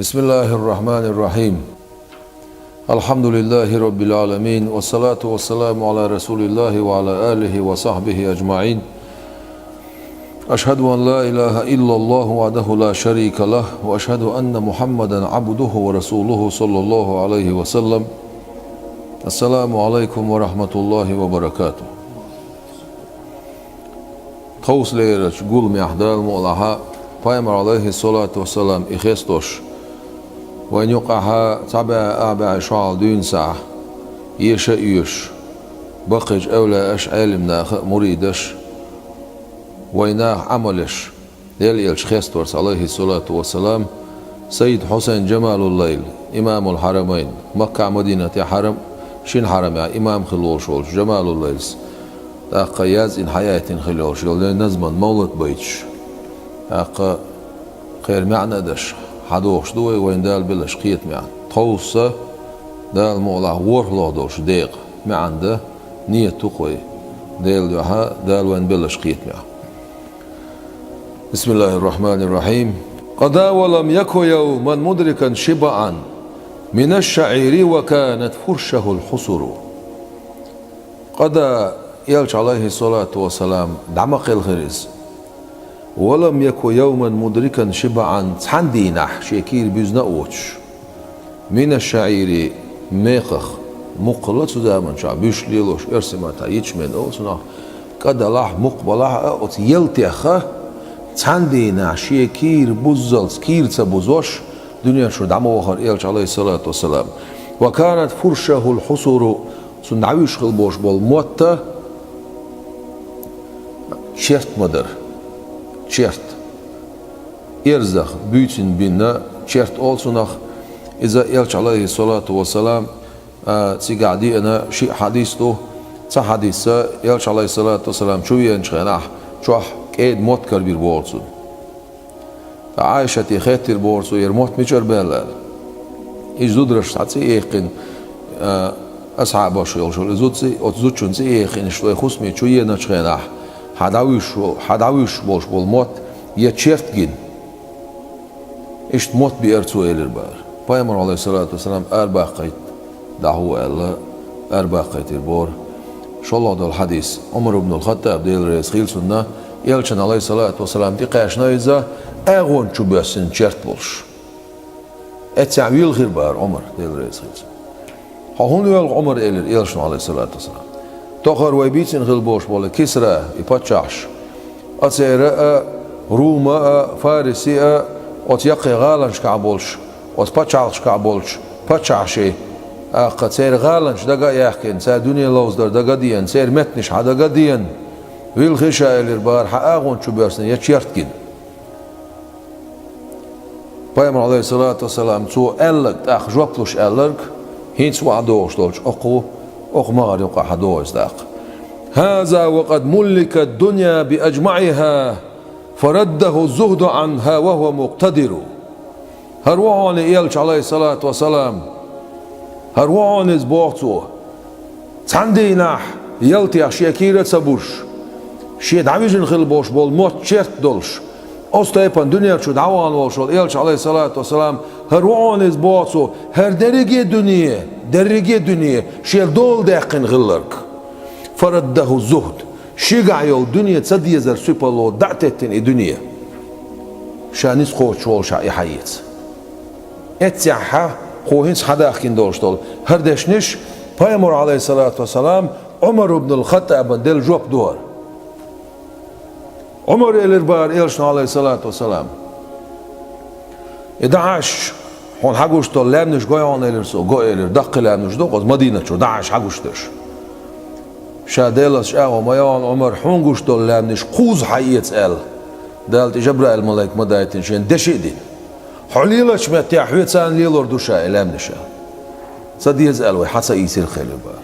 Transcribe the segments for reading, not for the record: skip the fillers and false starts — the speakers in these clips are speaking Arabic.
بسم الله الرحمن الرحيم. الحمد لله رب العالمين، والصلاة والسلام على رسول الله وعلى آله وصحبه أجمعين. أشهد أن لا إله إلا الله وحده لا شريك له، وأشهد أن محمدا عبده ورسوله صلى الله عليه وسلم. السلام عليكم ورحمة الله وبركاته. توس ليرج قول ميحدال مولها Peygamber aleyhissalatu vesselam ikhestos وإن يقعها تبع شعال دون ساعة يش بقج أولى أش علمنا مريدش ويناه عملش يليلش خستورس عليه الصلاة والسلام سيد حسين جمال الليل إمام الحرمين مكة مدينة حرم شين حرم إمام خلول شولش جمال الليل أقا ياز إن حياة خلول شول نزمن مولد بيتش أقا خير معنى دش حدوش دوي وين دال بلش قيت معن توصى دال مولا ورلو دوش ديق معن ده نية تقوي دال دوها دال وين بلش قيت معن. بسم الله الرحمن الرحيم. قضى ولم يكن يوما مدركا شبعا من الشعير وكانت فرشه الحصر. قضى يلش عليه الصلاة والسلام دمق الغرز ولم يكن يوما مدركا شبعا تحندينح شكير بيزنا اوتش من الشعير ميقخ مقلت دائما شعب بيشليلوش ارسمتا يجمن اوتنا قد الله مقبلها اوت يلتخ تحندينح شكير بوزل كير تبوزوش دنيا شو دعمو وخر يلش عليه الصلاة والسلام. وكانت فرشه الحصر سنعويش خلبوش بالموتة شرط مدر شرط يرزق بيتين بينا شرط أولسونخ إذا يلش عليه الصلاة والسلام تيقعدي أنا شيء حديثه تحديثه يلش عليه الصلاة والسلام شو ينشغناح شوح كيد موت كربير بورسون عائشة خيتر بورسو يرموت ميشر بلال إيش دودرش تعطي إيقن أصحاب شو زوتسي أتزوجون سي إيقن شو خصمي شو ينشغناح حداويش بولش بالموت يتشرت جن إشت موت بيرتو إلى البار. Peygamber عليه الصلاة والسلام أربع قيد دعوة الله أربع قيد البار. شو الله ده الحديث عمر بن الخطاب ديل رئيس خيل سنة يلشن عليه الصلاة والسلام تقاش نايزة أغون شو بيسن شرت بولش. أتعويل غير بار عمر ديل رئيس خيل سنة. هون يقول عمر إلى يلشن عليه الصلاة والسلام. تأخر ويبيتين غلبوش ولا كسرى يبتشعش أتسيرة روما فارسية أتيقي غالنش كعبولش أتبتشعش كعبولش بتشعشي قد سير غالنش دقا يحكين سير دنيا لوزدر دقا ديان سير متنش حدقا ديان ويل خشا الاربار حقاغون شو بيرسن يتشيرتكين. Peygamber عليه الصلاة والسلام تو ألق تأخ جوبلوش ألق هينس وعدوش دولش أقو أغمار يقع حدوش داق. هذا وقد ملك الدنيا بأجمعها فرده الزهد عنها وهو مقتدر. هروان يلش عليه الصلاة والسلام هروان زبوعتو تندينح يلتي شيكيرة سبوش شي دعويجن خلبوش بول موت شرط دولش أستيبان دنيا شو دعوان والشول يلش عليه الصلاة والسلام هروان زبوعتو هر درجة دنيا شيل دول داقن غلرك فرده الزهد شيقع يول دنيا تصدي يزر سيبالو دعتتن دنيا شانيس قوت شوال شاي حييت اتسعها قوهنس حداخين دولشتول هردشنش Peygamber عليه الصلاة والسلام عمر بن الخطاب دل جوب دور عمر الاربار إلشنا عليه الصلاة والسلام إدعاش هون حقوش تول لامنش قويان إلرسو قوي إلر دق لامنش دوقز مدينة شو دعاش حقوشتش شادلش أو ميان عمر حونقوش تول لامنش قوز حييت إل دالت جبرائيل الملاك مدايتين شين دشيدين حليلش متى حويت سان ليلور دوشا لامنشا صديز ألوي حتى يصير خير البار.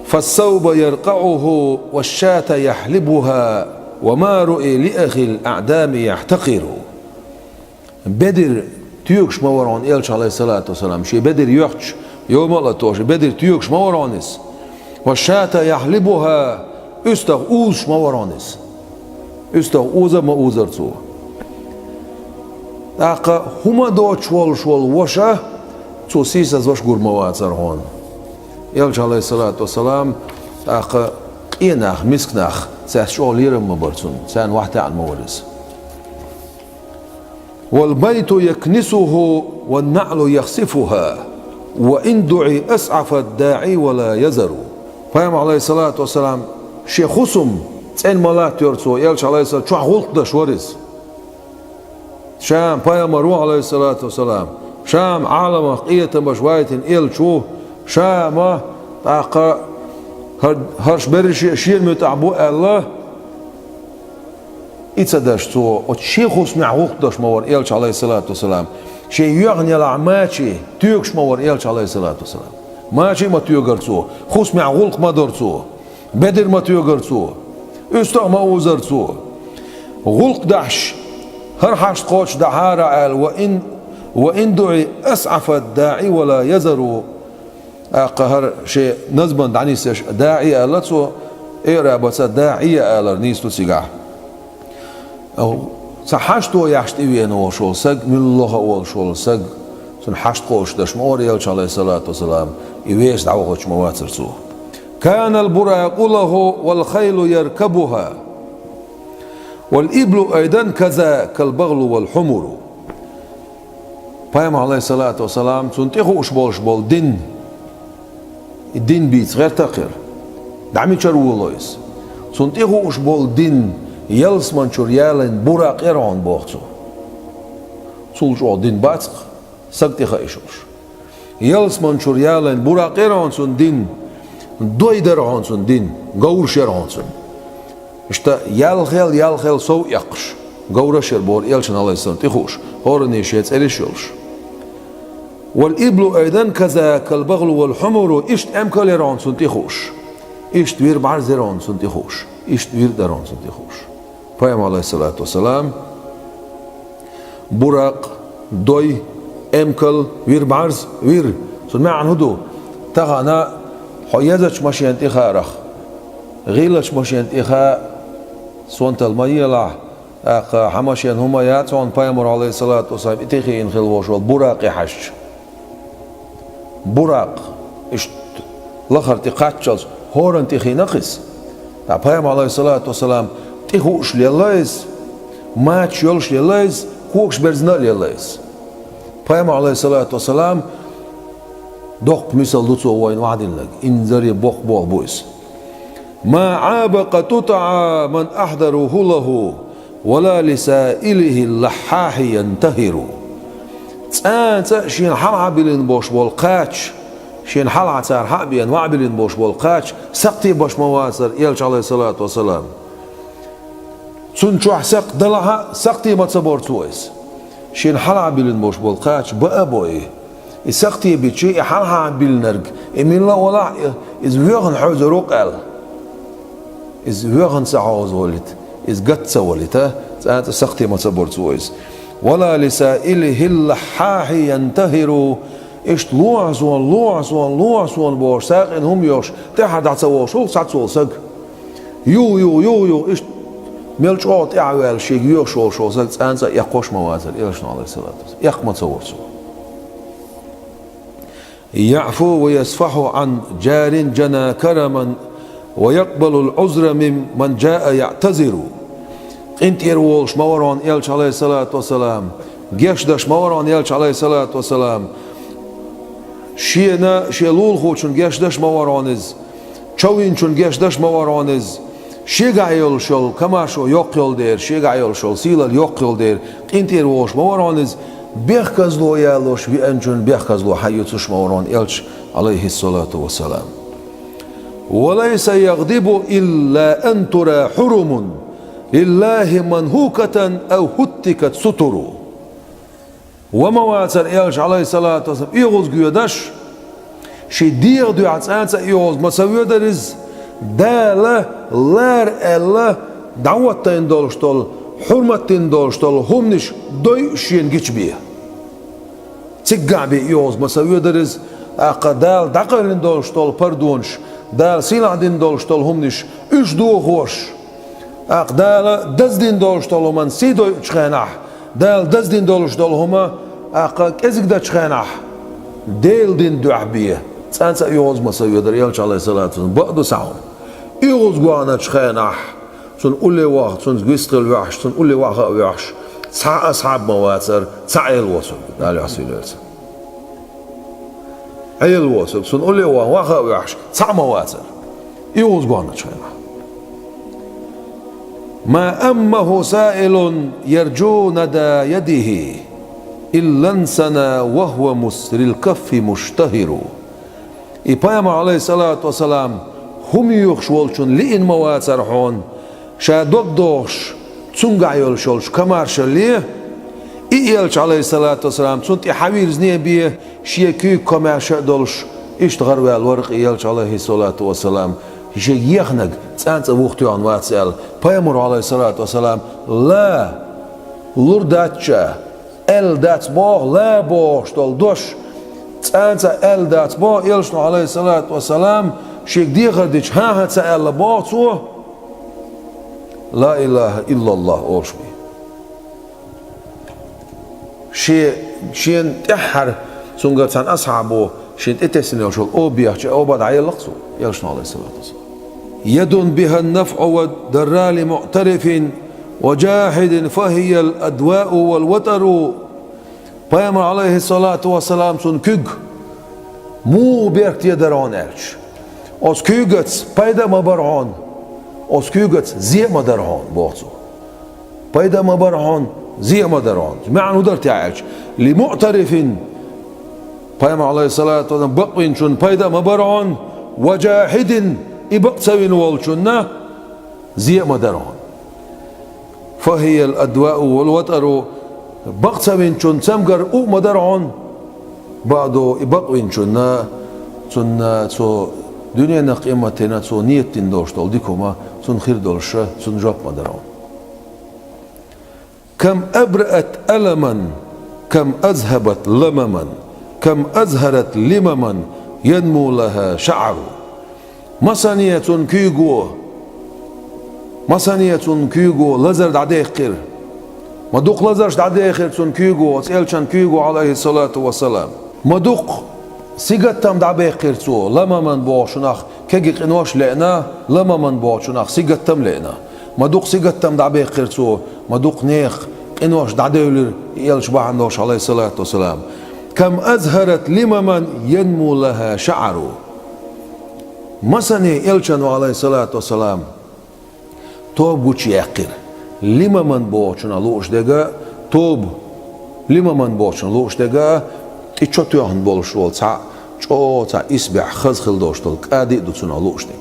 فالثوب يرقعه والشاة يحلبها وما رؤي لأخي الأعدام يحتقر. بدر تيوكش موران إلش عليه الصلاة والسلام شي بدر يوحش يوم الله توش بدر تيوكش مورانس والشاة يحلبها استغ أوش مورانس استغ أوزا ما أوزرتو اقا هما دوت شول وشا توسيس از وش قرموات هون يلج عليه الصلاة والسلام اقا قيناخ مسكناخ ساس شغل يرم مبرسون سان واحد عن مورس والبيت يكنسه والنعل يخسفها وإن دعي أسعف الداعي ولا يزر. فهم عليه الصلاة والسلام شي خصم تسين ملات يرسو يلش عليه الصلاة شو غلط دش ورز شام فهم روح عليه الصلاة والسلام شام عالم قية مشواية إل شو شام تاقا هرش برش شير متعبو الله إتصدش تو وشي خصم غلط دش مور يلش عليه الصلاة والسلام شي يغني العماشي تيوكش مور يلش عليه الصلاة والسلام ماشي ما تيوغرتو خصم غلط ما درتو بدر ما تيوغرتو استغ ما وزرتو غلق دحش هر حش قوش دحارة قال وإن دعي أسعف الداعي ولا يزر قهر شيء نزبن دعني سيش داعي قالتو إيرا بس داعي قال نيستو سيقع أو سحشتو يحشت إيوين وشول سق من الله وشول سق سن حشت قوش دش موري يلش عليه الصلاة والسلام إيويش دعوغش مواترسو كان البراق له والخيل يركبها والإبل أيضا كذا كالبغل والحمر. Paim عليه الصلاة والسلام تنتخو شبول الدين بيت غير تقر دعمي شرولويس تنتخو شبول دين يلس منشور يالين براق يرعون بوغتو سولجو دين باتق سقتخ إيشوش يلس منشور يالين براق يرعون سن دين دوي درعون سن دين غور شرعون سن اشتا يالخيل سو يقش غور شربور يلشن عليه السلام تخوش هورني شيت إليشوش والإبل أيضا كذا كالبغل والحمر اشت أمكال يرعون سن تخوش اشت وير بعرز يرعون سن تخوش اشت وير درعون سن تخوش. Paim عليه الصلاة والسلام براق دوي أمكال وير بعرز وير سن ما عن هدو تغانا حيازش ماشي انتخا رخ غيلش ماشي انتخا سونت الميلا حماشين هما ياتون بايمر عليه الصلاة والسلام اتخي انخل وشوال براق يحش براق اشت لخر تقاتشلس هورن تخي نقص بايمر عليه الصلاة والسلام تخوش ليلايز ما تشيلش ليلايز كوكش برزنا ليلايز بايمر عليه الصلاة والسلام دوق مثل دوتو وين وعدين لك انزري بوق بويس ما عاب قطع من أحضره له ولا لسائله اللحاح ينتهر. تسانت شين حلعة بلين بوش بولقاتش شين حلعة تار حقبين وعبلين بوش بولقاتش سقتي بوش مواسر يلش عليه الصلاة والسلام سنشوح سق دلها سقتي ما تصبر تويس شين حلعة بلين بوش بولقاتش بأبوي سقتي بتشي حلعة بلنرق إمين الله ولا إز ويغن حوز روقال إز ويغن سعوز ولد إز قد سولته سأنت سقتي ما تصبر تويس ولا لسائله اللحاح ينتهر إشت لوعسون بوش ساق إنهم يوش تحد عتسوه شو سعتسول سق يو إشت ملش عوت إعوال شيء يوش شو سق سأنت يقوش موازل إلشنا عليه الصلاة والسلام يق ما تصور سو يعفو ويسفح عن جار جنى كرما ويقبل العذر من جاء يعتذر. انت يروش موران يلش عليه الصلاة والسلام جيش داش موران يلش عليه الصلاة والسلام شيلول خوشن جيش داش مورانز چوين چون جيش داش مورانز شيغا يلشل كما شو يقيل دير شيغا يلشل سيلال يقيل دير انت يروش مورانز بيخكزلو يالوش بيانجون بيخكزلو حيوتش موران يلش عليه الصلاة والسلام. وليس يغضب إلا أن ترى حرم لله منهوكة أو هتكت ستر. ومواتر إيش عليه الصلاة والسلام إيغوز قيودش شدير دو عتسانسا إيغوز مساوية درز دالة لار ألا دعوتين دولشتول حرمتين دولشتول همنش دوي شين جيش بيه تقع بي إيغوز مساوية درز أقدال دقلين دولشتول پردونش دال سيلعدين دولشتول همنش إش دو خوش أقدال دزدين دولشتول من سيدو چخنح دال دزدين دولش دولهما أقاك إزق دتشخناح ديل دين دعبية سانسا يوز مسوي دريالش عليه الصلاة والسلام بعد ساعة يوز قوانا تشخناح سن أولي واحد سن قيستل وحش سن أولي واحد وحش ساعة أصحاب مواتر ساعة الوصل دالي عسيل عيل الوصل سن أولي واحد وحش ساعة مواتر يوز قوانا تشخناح ما أمه سائل يرجو ندى يده إلا انسنا وهو مسر الكف مشتهر إبايما عليه الصلاة والسلام هم يخشولشون لئن مواتر حون شادوك دوش تسنقع يلشولش كمار شليه إيالش عليه الصلاة والسلام سنت حوير زنيه بيه شيكي كمار شادولش اشتغر والورق إيالش عليه الصلاة والسلام شيء يخنق تانت وقت عن واتسال بيامر عليه الصلاة والسلام لا لرداتشا دات بو لا بوش دول دوش تانت دات بو يلشنو عليه الصلاة والسلام شيك ديغر ديش ها تسأل بوتو لا إله إلا الله أوشبي شين تحر سنقر تان أصحابه شين اتسن يوشل أو بيحش أو بعد عيال لقصو يلشنو عليه الصلاة والسلام يد بها النفع والدرال معترف وجاحد فهي الأدواء والوتر بيامر عليه الصلاة والسلام سن كيغ مو بيرت يدرون إرش أس كيغت بيدا مبرهون أس كيغت زي مدرهون بوصو بيدا مبرهون زي مدرهون معنى درت يعيش لمعترف بيامر عليه الصلاة والسلام بقوين شن بيدا مبرهون وجاحد إبقسوين والشنة زي مدرهون فهي الأدواء والوتر بقسوين شن سمقر أو مدرهون بعدو إبقوين شنة سن سو دنيا نقيمتنا سو نيتين دوش دول ديكوما سن خير دولش سن جاب مدرهون كم أبرأت ألما كم أذهبت لمما كم أزهرت لمما ينمو لها شعر مسانية كيغو لزر دعديخير مدوق لزرش دعديخير سن كيغو سيلشان كيغو عليه الصلاة والسلام مدوق سيغتام دعبيخير سو لما من بوشناخ كيغيق انواش لئنا لما من بوشناخ سيغتام لئنا مدوق سيغتام دعبيخير سو مدوق نيخ انواش دعديولر يلش بعنوش عليه الصلاة والسلام كم أزهرت لمما ينمو لها شعر مساني يلشان عليه الصلاة والسلام توب وچ يقر لما من بوچنا لوش دغا توب لما من بوچنا لوش دغا تيچوت يهن بولش ول تا اسبع خزخل دوشتل قادي دوتنا لوش دغ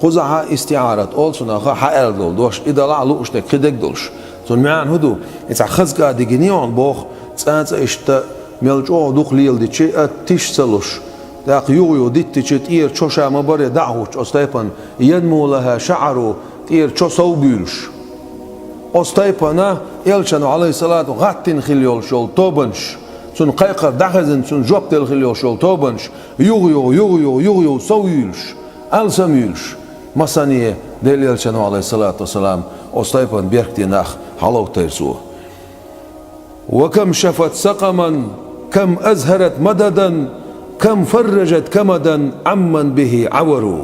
قزها استعارة اولسنا حال دول دوش ادلا لوش دغ كدك دولش تون معن هدو اتع خز قادي جنيون بوخ تانت اشت ملجو دوخ ليل دي تشي تيش سلوش داق يو ديت تشي تير تشوشا مبر دعوش استيبن ينمو لها شعر تير تشو صوبيلش استيبنا يلشن عليه الصلاة غاتين خليول شول توبنش سن قيقر دخزن سن جوبتل خليول شول توبنش يغيو صويلش السميلش مسانيه ديل يلشن عليه الصلاة والسلام استيبن بيركتيناخ حلو تيرسوه وكم شفت سقما كم أزهرت مددا كم فرجت كمدا عمن به عوروا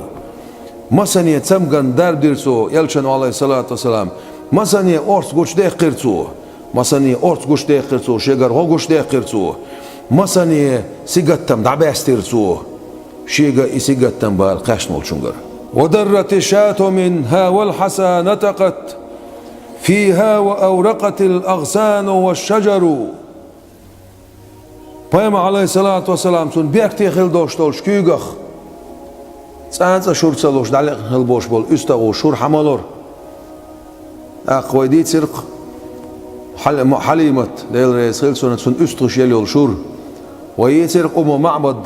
مسانيه تسمغن دار ديرسو يلشن عليه الصلاة والسلام مسانيه أورس غوش ديقرتو مسانيه أورس غوش ديقرتو شيغر غوش ديقرتو مسانيه سيغتم دعباستيرتو شيغا إسيغتم بالقاشنول شنغر ودرت الشاة منها والحسى نتقت فيها وأورقت الأغصان والشجر بيما عليه الصلاة والسلام سن بيكتي خل دوشتولش كيغخ سانسا شورتسلوش دعلق خل بوش بول استغو شور حمالور أقوى دي تسرق حليمت ديل رئيس خل سن استغش يليول شور ويتسرق معبد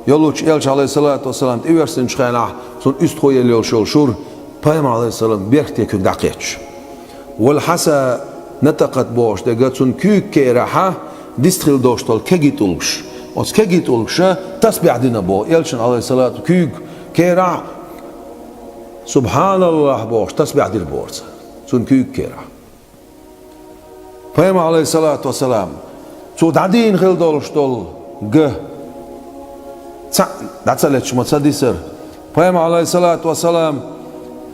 يلوش يلش عليه الصلاة والسلام تيورسن شخينح سن استغو يليول شور بيما عليه السلام بيكتي كيغ دقيتش والحسا نتقت بوش دقات سن كيغ كيرحا ديستخل دوشتول كيجيتولش اوس كيجيتولش تسبيح دينا بو يلشن عليه الصلاة كيغ كيرح سبحان الله بوش تسبيح دير بورس سن كيغ كيرح Peygamber aleyhissalatu vesselam so dadin khil dolshtol g datsalech mutsadisir Peygamber aleyhissalatu vesselam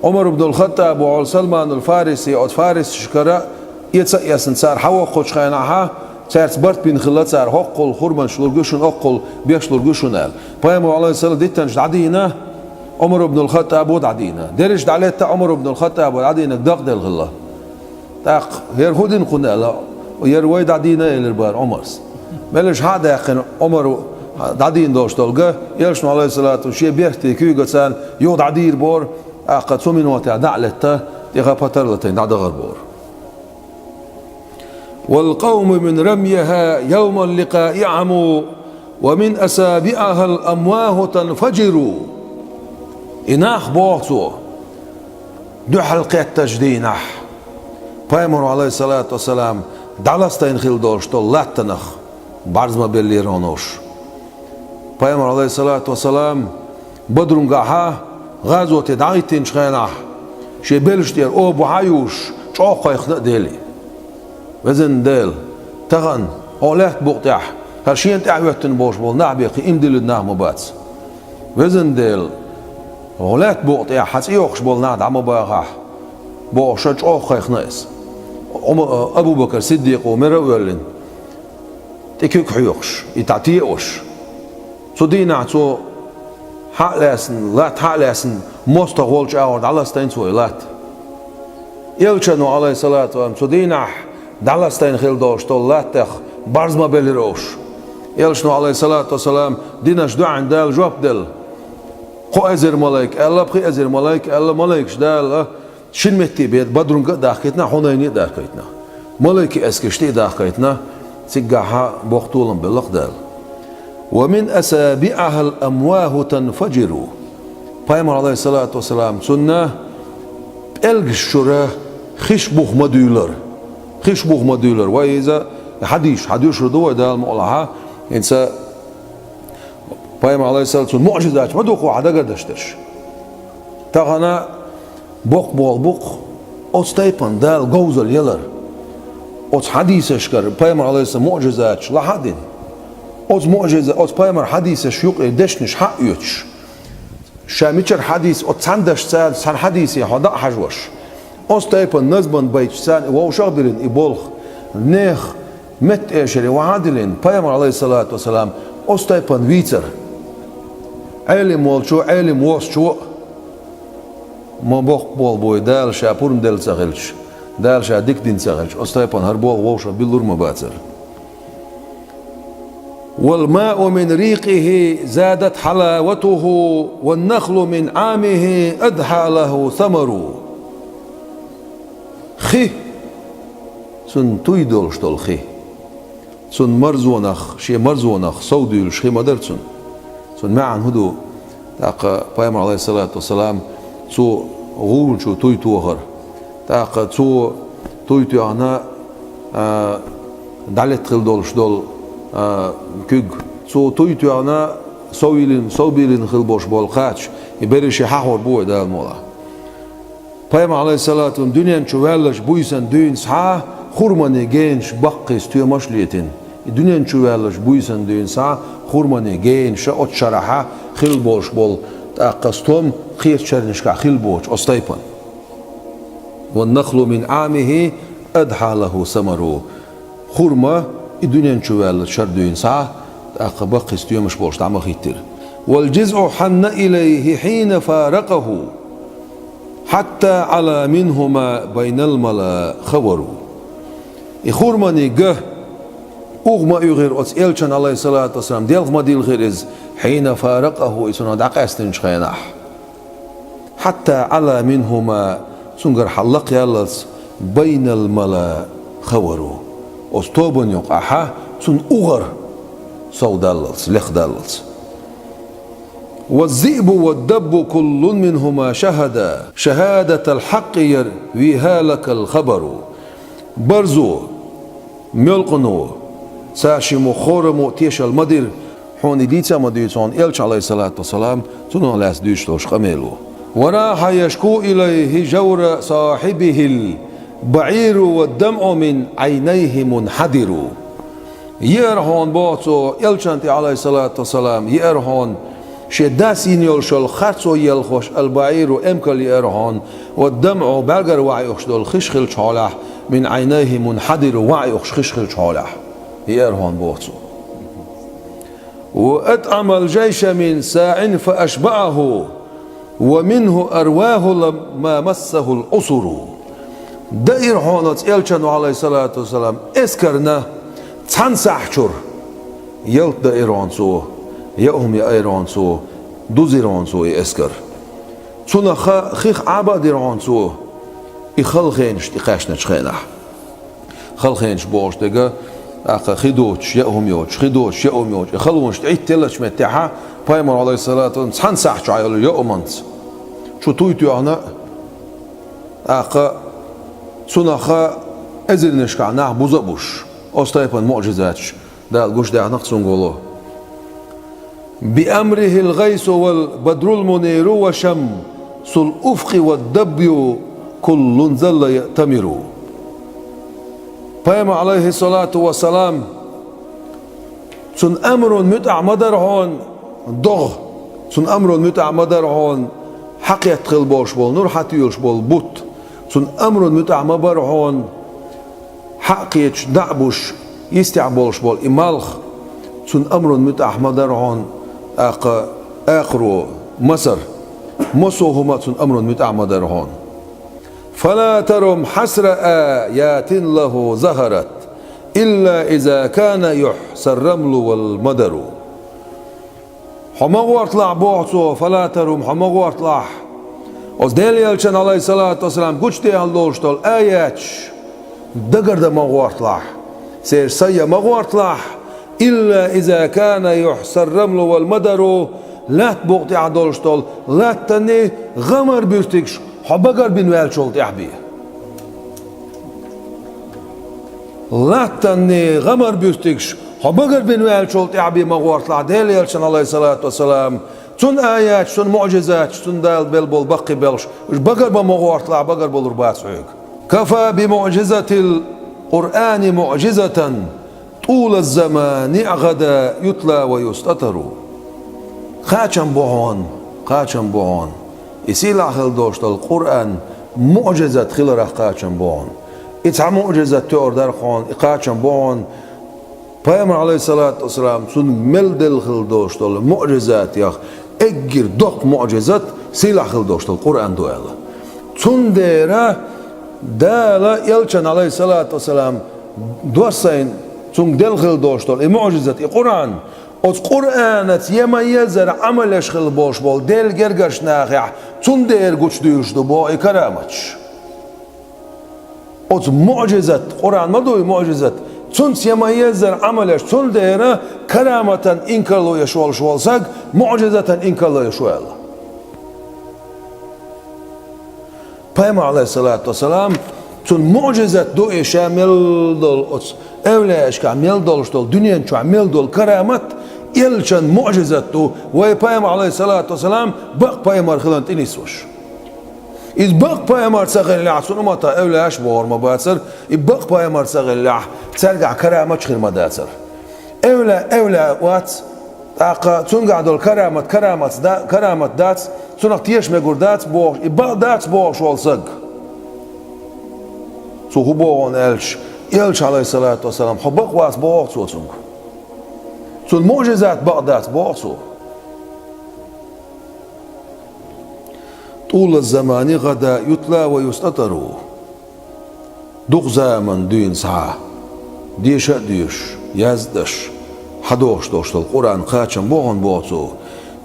Umar ibn al-Khattab و Salman al-Farisi od Faris shkara yetsa yasin sar hawa khoch khaynaha Çerts bart bin khilatsar hoqqul khurman shlurgushun oqqul biyashlurgushunal Peygamber aleyhissalatu dittan dadina Umar ibn al-Khattab و dadina derish dalet Umar ibn al-Khattab و dadina daqdel khilla تاق هير هودين قلنا لا وير وايد عدينا إلى البار عمرس بلش هذا يقين عمر عدين دوش تلقى يرشنا عليه الصلاة والشيء بيحتي كي قصان يود عدير بور قد سمين وتع دعلته يغا بطرلتين دع دغر بور والقوم من رميها يوم اللقاء يعموا ومن أسابعها الأمواه تنفجر إناخ بوغتو دو حلقة تجدينح Peygamber aleyhissalatu vesselam Dalastayın khil dolştol lattanakh barzma bellironosh Peygamber aleyhissalatu vesselam Badrungaha gazot daitin shkhanah shebelshtir o buhayush çoqaykhna deli Vezen del tagan olat buqtah Harshiyen ta'watin bosh bol na'biqi imdil nahmubat Vezen del olat buqtah hatsi yoqsh bol na'dama baqa bosh çoqaykhnas أبو بكر صديق ومر أولين تكيك حيوش يتعطيوش صدينا تو حالسن لا حالسن مستغولش أورد على ستين سوي لات يلشنو عليه الصلاة والسلام صدينا على ستين خيل دوش طلات تخ برز ما بلروش يلشنو عليه الصلاة والسلام ديناش دعان دال جواب دل قو أزر ملاك الله بخي أزر ملاك الله ملاكش دال شنمتي بيت بدرون داخلتنا حنيني داخلتنا ملكي اسكشتي داخلتنا سجاها بوقتولن بالقدر ومن أسابعها الأمواه تنفجر Peygamber aleyhissalatu vesselam sunna elgşura خشبوخ مديولر خشبوخ مديولر وإذا حديث ردوه دال مولها إنسا Peygamber aleyhissalatu vesselam mucizaç maduqu hada qadashtir tağana bok bol bok ostaypan dal gozul yeler ot hadise şkar Peygamber aleyhissalatu mucizaç la hadin ot mucize ot Peygamber hadise şuq deşniş ha üç şamiçer hadis ot sandaş san hadisi hada hajwaş ostaypan nazban bayçsan ve uşaqdirin ibolx neh met eşeri ve adilin Peygamber aleyhissalatu vesselam ostaypan vitser alim olçu alim wasçu ما بق بول بوي دال شابورم دال سغلش دال شادك دين سغلش أستيبان هربول ووشة بلور مباتر والماء من ريقه زادت حلاوته والنخل من عامه أدحى له ثمر خي سن تويدول شتول خي سن مرزونخ شي مرزونخ صوديل شي مدرسن سن معن هدو تاق Peygamber aleyhissalatu vesselam so غول شو توي توهر تاق سو توي توهنا دالت خل دول شدول كوج سو توي توهنا صوبيلين خل بوش بول خاتش يبرش حور بو ده المولا Peygamber aleyhissalatu dünyanın çuvalış buysan düğün sağ hurmanı genç bakkız tüymaşliyetin dünyanın çuvalış buysan düğün sağ hurmanı genç ot şaraha خل بوش بول تأقستهم خير شرنشكا خيل بوش أستيبان والنخل من عامه أدحى له ثمره خرمة الدنيا نشوال شردوين ساعة تأقبق استيومش بوش تعمل خيتر والجزء حن إليه حين فارقه حتى على منهما بين الملا خبروا خرمة نجه أغمى يغير أتسألشان عليه الصلاة والسلام ديالغ ما ديل غير إز حين فارقه يسون دقاستن شخيناح حتى على منهما سنجر حلق يالس بين الملا خورو أستوبن يقعها سن أغر صودالس لخدالس والذئب والدب كل منهما شهد شهادة الحق يرويها لك الخبر برزو ملقنو ساشي مخورمو تيش المدير حوني ديتا مديتون إلش عليه الصلاة والسلام تنو لاس ديشتوش قميلو وراح يشكو إليه جور صاحبه بعير والدمع من عينيه منحدر. يرهون بوتو يلشنتي عليه الصلاة والسلام يرهون شداسين يلشل خرصو يلخوش البعير امكل يرهون والدمع بلغر وعيوش دول خشخل شالح من عينيه منحدر وعيوش خشخل شالح يرهون بوتو. وأطعم الجيش من ساع فأشبعه ومنه أرواه لما مسه الأسر. دائر هونت يلشنو عليه الصلاة والسلام اسكرنا تنسحشر يلت دائرون سو يأهم يأيرون سو دوزيرون سو يسكر سونا خيخ عباديرون سو يخلخينش تقاشنا شخينح خلخينش بوش دقا أخا خدوش يأهم يوش خدوش يأهم يوش يخلونش تعيد تلش متاحة بايمر عليه الصلاة والسلام تنسحش عيالو يأمنت شو تويتو أنا أخا سونا خا أزل نشكع نح بوزبوش أستيبن معجزاتش ده الجوش ده نقصون قولوه. بأمره الغيث والبدر المنير وشم الأفق والدبي كل ظل يأتمر. فيما عليه الصلاة والسلام سن أمر متع مدرهون ضغ سن أمر متع مدرهون حق يدخل بوش بول نور حتى يلش بول بوت سن أمر متع مبرهون حق يدعبوش يستعبولش بول إمالخ سن أمر متع مدرهون آخر مصر مصوهما سن أمر متع مدرهون. فلا ترم حسر آيات له ظهرت إلا إذا كان يحسى الرمل والمدر. حمغ وارطلع بوعصو فلا ترم حمغ وارطلع وزديل يلشن عليه الصلاة والسلام قوش دي هاللوش طول آيات دقر ده مغوارطلع سير سيا مغوارطلع إلا إذا كان يحسى الرمل والمدر لا تبغتي عدولش طول لا تني غمر بيرتكش حبقر بن والشول تحبيه لا تني غمر بيرتكش حبقر بن والشول تحبيه مغوارطلع ديل يلشن عليه الصلاة والسلام تون آيات تون معجزات تون دال بلبل بقي بلش بقر بمغوارطلع بقر بالرباط سعيك. كفى بمعجزة القرآن معجزة طول الزمان غدا يتلى ويستتر. خاچن بوهون يسيل أخل دوشت القرآن معجزة خلرا خاچن بوهون إتع معجزة تور در خون خاچن بوهون. پیامبر عليه الصلاة والسلام سن ملدل خل دوشت المعجزات يخ اجر دق معجزات سيل أخل دوشت القرآن دويلا سن ديرا دالا يلچن عليه الصلاة والسلام دوسين سن دل خل دوشت المعجزات القرآن از قرآن يميزر عملش خل باش بول دل گرگش ناخع سن دير گوش دوش دو با كرامتش از معجزات قرآن ما دوي معجزات سن يميزر عملش سن ديرا كرامة إنكالو يشوال شوال ساق معجزة إنكالو يشوال. پیامبر عليه الصلاة والسلام سن معجزة دوئي شامل دول أس أولاش كعمل دولش دول دنيا شامل دول كرامة يلشن معجزة دو ويبايامبر عليه الصلاة والسلام بق بايامبر خلانت إنيسوش إذ بق بايامبر سغل لع سن متا أولاش بور ما باسر يبق بايامبر سغل لع ترجع كرامة خير ما داسر أولا وات أق سنقع دول كرامة دات سنق تيش مجور دات بوش يبق دات بوش والسق سو هو بوغن يلش عليه الصلاة والسلام حبق واس بوغ سو سنق سو المعجزات بق دات بوغ سو. طول الزمان غدا يتلى ويستتر. دق زمن دين ساعة ديش يزدش حدوش دوشت القرآن خاتشن بوغن بوغسو.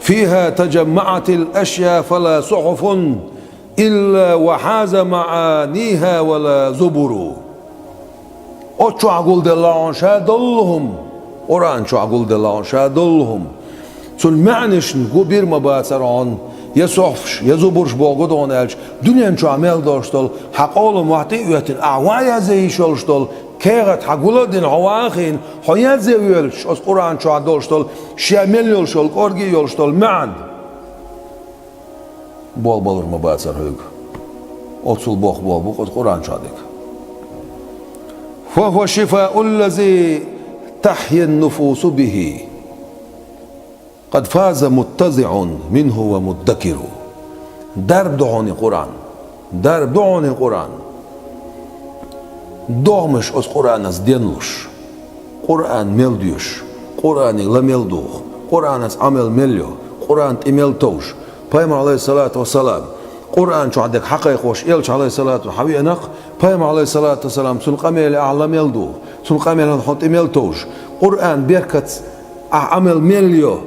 فيها تجمعت الأشياء فلا صحف إلا وحاز معانيها ولا زبر. أتشو عقول دلان شادلهم قرآن شو عقول دلان شادلهم سن معنش نقبير مباتران يصحفش يزبرش بوغدون الش دنيا شو عمل داشتل حقال محتويات أعوايا زي شلشتل كيغت حقولا دين عواخين حيات زي يلش از قرآن شو عداشتل شامل يلشل كارجي يلشتل معن بال بالر مباتر هيك أتصل باخ بال بوق از قرآن شادك فهو الشفاء الذي تحيا النفوس به، قد فاز متزع منه ومدكر. درب دعوني قرآن، درب دعوني قرآن، دعمش أس قرآن أس دينلش، قرآن ملديش، قرآن لا ملدوخ، قرآن أس عمل مليو، قرآن تمل توش. پیغمبر عليه الصلاة والسلام قرآن شو عندك حقيقة وش إلش عليه الصلاة والحبيب نق. پیغمبر عليه الصلاة والسلام سن قميل أعلى ملدوخ، سن قميل هنحط مل توش. قرآن بيركت عمل مليو.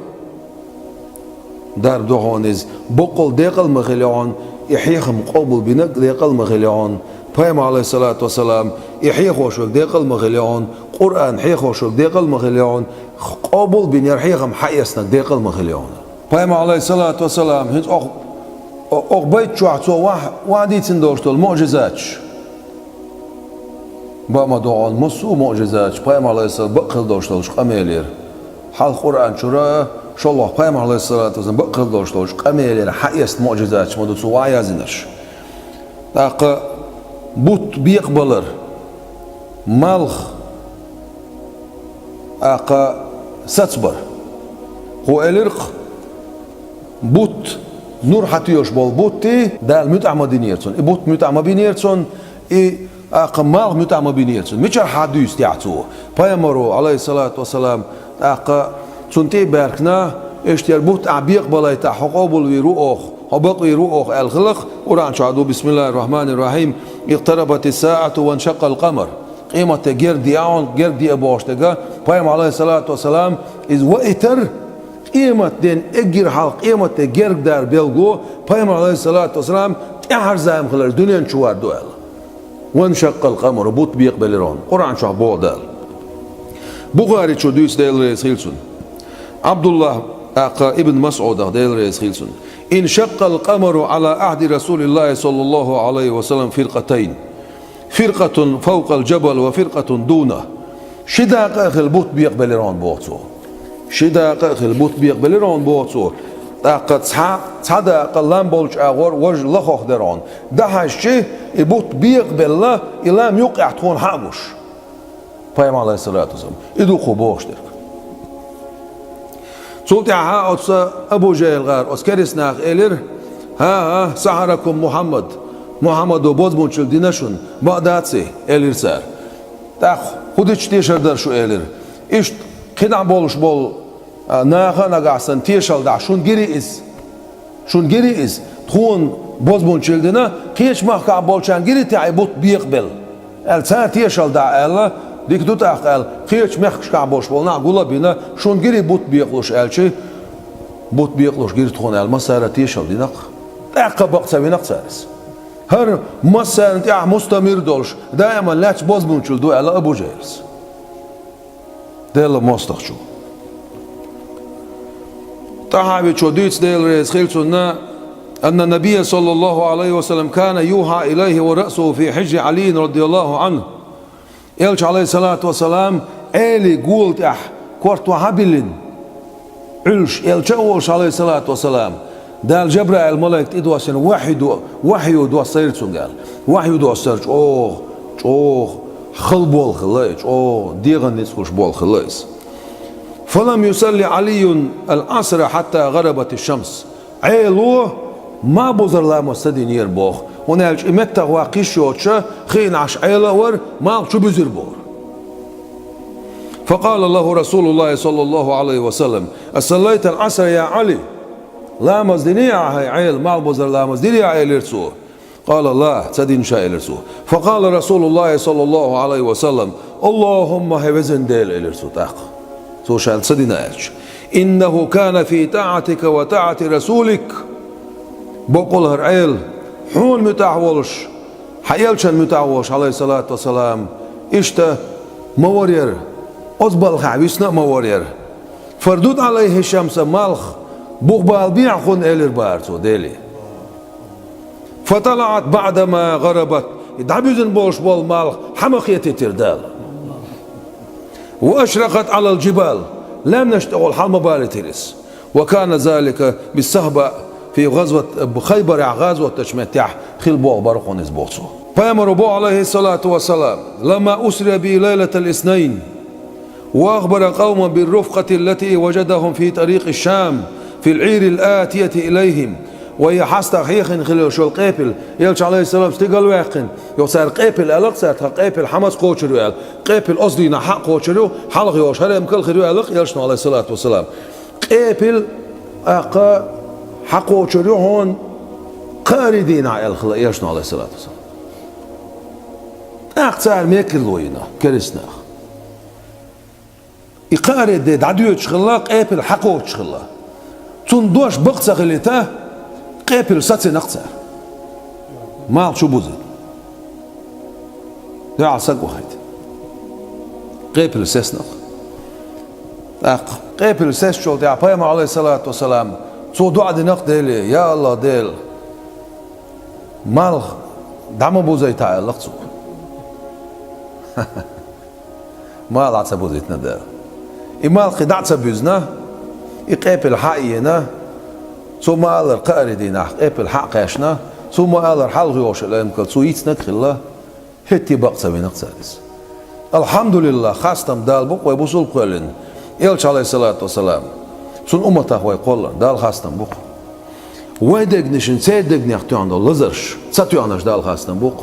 دار دعونيز بقول دقل مغليون يحيخم قبول بنك دقل مغليون. پیغمبر عليه الصلاة والسلام يحيخ وشوك دقل مغليون، قرآن حيخ وشوك دقل مغليون، قبول بن يرحيخم حيسنا دقل مغليون. پیغمبر عليه الصلاة والسلام هنز بيت شو عطوا وادي تندورشتو المعجزات بما دعون مصو معجزات. پیغمبر عليه الصلاة بقل دورشتو قميلير حال قرآن شرا شاء الله. پیغمبر عليه الصلاة والسلام بقل دورشتو قميلير حيست معجزات مدو سو وعيازنش. داق بوت بيقبلر مالخ اقا ستبر هو الرق بوت نور حتيوش بول بوتي دال متعمى دينيرتون بوت متعمى بينيرتون اقا مال متعمى بينيرتون ميشر حديث تاعتو. پیغمبر عليه الصلاة والسلام اقا سنتي باركنا اشتير بوت عبيق بلايتا حقوبل ويروخ وبقي روح الخلق. قرآن شعدو بسم الله الرحمن الرحيم اقتربت الساعة وانشق القمر. قيمة جردي عون جردي أبوشتجا. پیغمبر عليه الصلاة والسلام إذ وإتر قيمة دين إجر حال قيمة جرد دار بيلجو. پیغمبر عليه الصلاة والسلام تأهر زايم خلر دنيا نشوار دوال وانشق القمر بوت بيقبلرون. قرآن شعب بودال بخاري شو دوس ديل رئيس خيلسون عبد الله ابن مسعود ديل رئيس خيلسون انشق القمر على عهد رسول الله صلى الله عليه وسلم فرقتين، فرقة فوق الجبل وفرقة دونه. شداق اخل بوت بيقبلرون بوتو، شداق اخل بوت بيقبلرون بوتو. تاقت صدق لام بولش اغور وج لخوخ درون. ده هالشي بوت بيقبل الله إلام يقع تكون حامش. پیغمبر عليه الصلاة والسلام إدو خبوش درك. سلطة ها أبو جهل غار أسكرس ناخ إلر ها سحركم محمد وبوزبون شل دينشون بقداتسي إلر سار تاخ خودش تيشر در شو إلر إيش خدع بولش بول ناخا نقعسن تيشل دع شون جري إز تخون بوزبون شل دينا كيش مخكع بولشان جري تاعي بوت بيقبل السان تيشل دع الله ديك دوت أقل خيش مخش كعبوش بولنا عقولا بينا شون جري بوت بيقلوش ألشي بوت بيقلوش جري تخون المسارة تيشل دينق أقا بقصة بينق سارس هر مسارة تيع مستمر دولش دائما لاتش بوز بونشل دو على أبو جيرس ديل مستخشو تحابي شو ديتس ديل ريس خيلسونا أن النبي صلى الله عليه وسلم كان يوحى إليه ورأسه في حج علي رضي الله عنه. إلش عليه الصلاة والسلام إلي قولت كورت وحبلن علش إلش أولش عليه الصلاة والسلام دال جبرائيل الملائكة إدواسين وحي دو سيرتون قال وحي دو سيرت خل بول خلايش ديغن نسخش بول خلايس. فلم يصلي علي العصر حتى غربت الشمس. عيلو ما بوزر لا مستدين يربوخ ونالج إمتى واقيش يوتشا خين عش عيلة ور ما شو بزر بور. فقال الله رسول الله صلى الله عليه وسلم أصليت العصر يا علي؟ لا مزدني يا عيل ما بوزر لا مزدني يا عيل يرسوه. قال لا تدين شاء يرسوه. فقال رسول الله صلى الله عليه وسلم اللهم هبزن ديل يرسوه تاق سو شال تدين إنه كان في طاعتك وطاعة رسولك. بقول هرعيل حول متعولش حيالشان متعولش عليه الصلاة والسلام إشتا مورير أصبل خعبيسنا مورير فردود عليه الشمس مالخ بقبال بيعخون إلير بارتو ديلي. فطلعت بعدما غربت دعبيزن بولش بول مالخ حمقيتي تردال وأشرقت على الجبال لم نشتغل حلم بارتيرس. وكان ذلك بالصهبة في غزوة خيبر غزوة تشمتح خيل بوغ برقون إزبوصو. فيامر أبو عليه الصلاة والسلام لما أسري به ليلة الاثنين وأخبر قوما بالرفقة التي وجدهم في طريق الشام في العير الآتية إليهم وهي حستا خيخن خلال شو القيبل يلش عليه السلام استقل واقن يصير قيبل ألق صار قيبل حماس قوشرو يال قيبل أصلينا حق قوشرو حلق يوش هرم كل خيرو ألق يلش عليه الصلاة والسلام قيبل أقا حق قوشرو هون قاردين على الخلا يلش عليه الصلاة والسلام أقصار ميكر لوينا كرسنا يقارد دعديو تشخلا قيبل حقو تشخلا تندوش بقصة غليته قيبل ساتسي نقصر مال شو بوزي ده عصاق وخيت قيبل سيسنق قيبل سيس شو دي عبايم عليه الصلاة والسلام سو دعا دي نق ديلي يا الله ديل مال دعم بوزي تعالى لقصو مال عصا بوزيتنا ديل إمال خدعت بيزنا يقابل حقينا ثم قال القاردين قابل حقاشنا ثم قال الحلغ يوش الأيام كل سويت نكخلا هتي بقصة بنقصادس الحمد لله خاصة دال بق ويبوصل قولن يلش عليه الصلاة والسلام سن أمته ويقول دال خاصة بق ويدقنشن سيدقني أختي عند اللزرش ستيعنش دال خاصة بق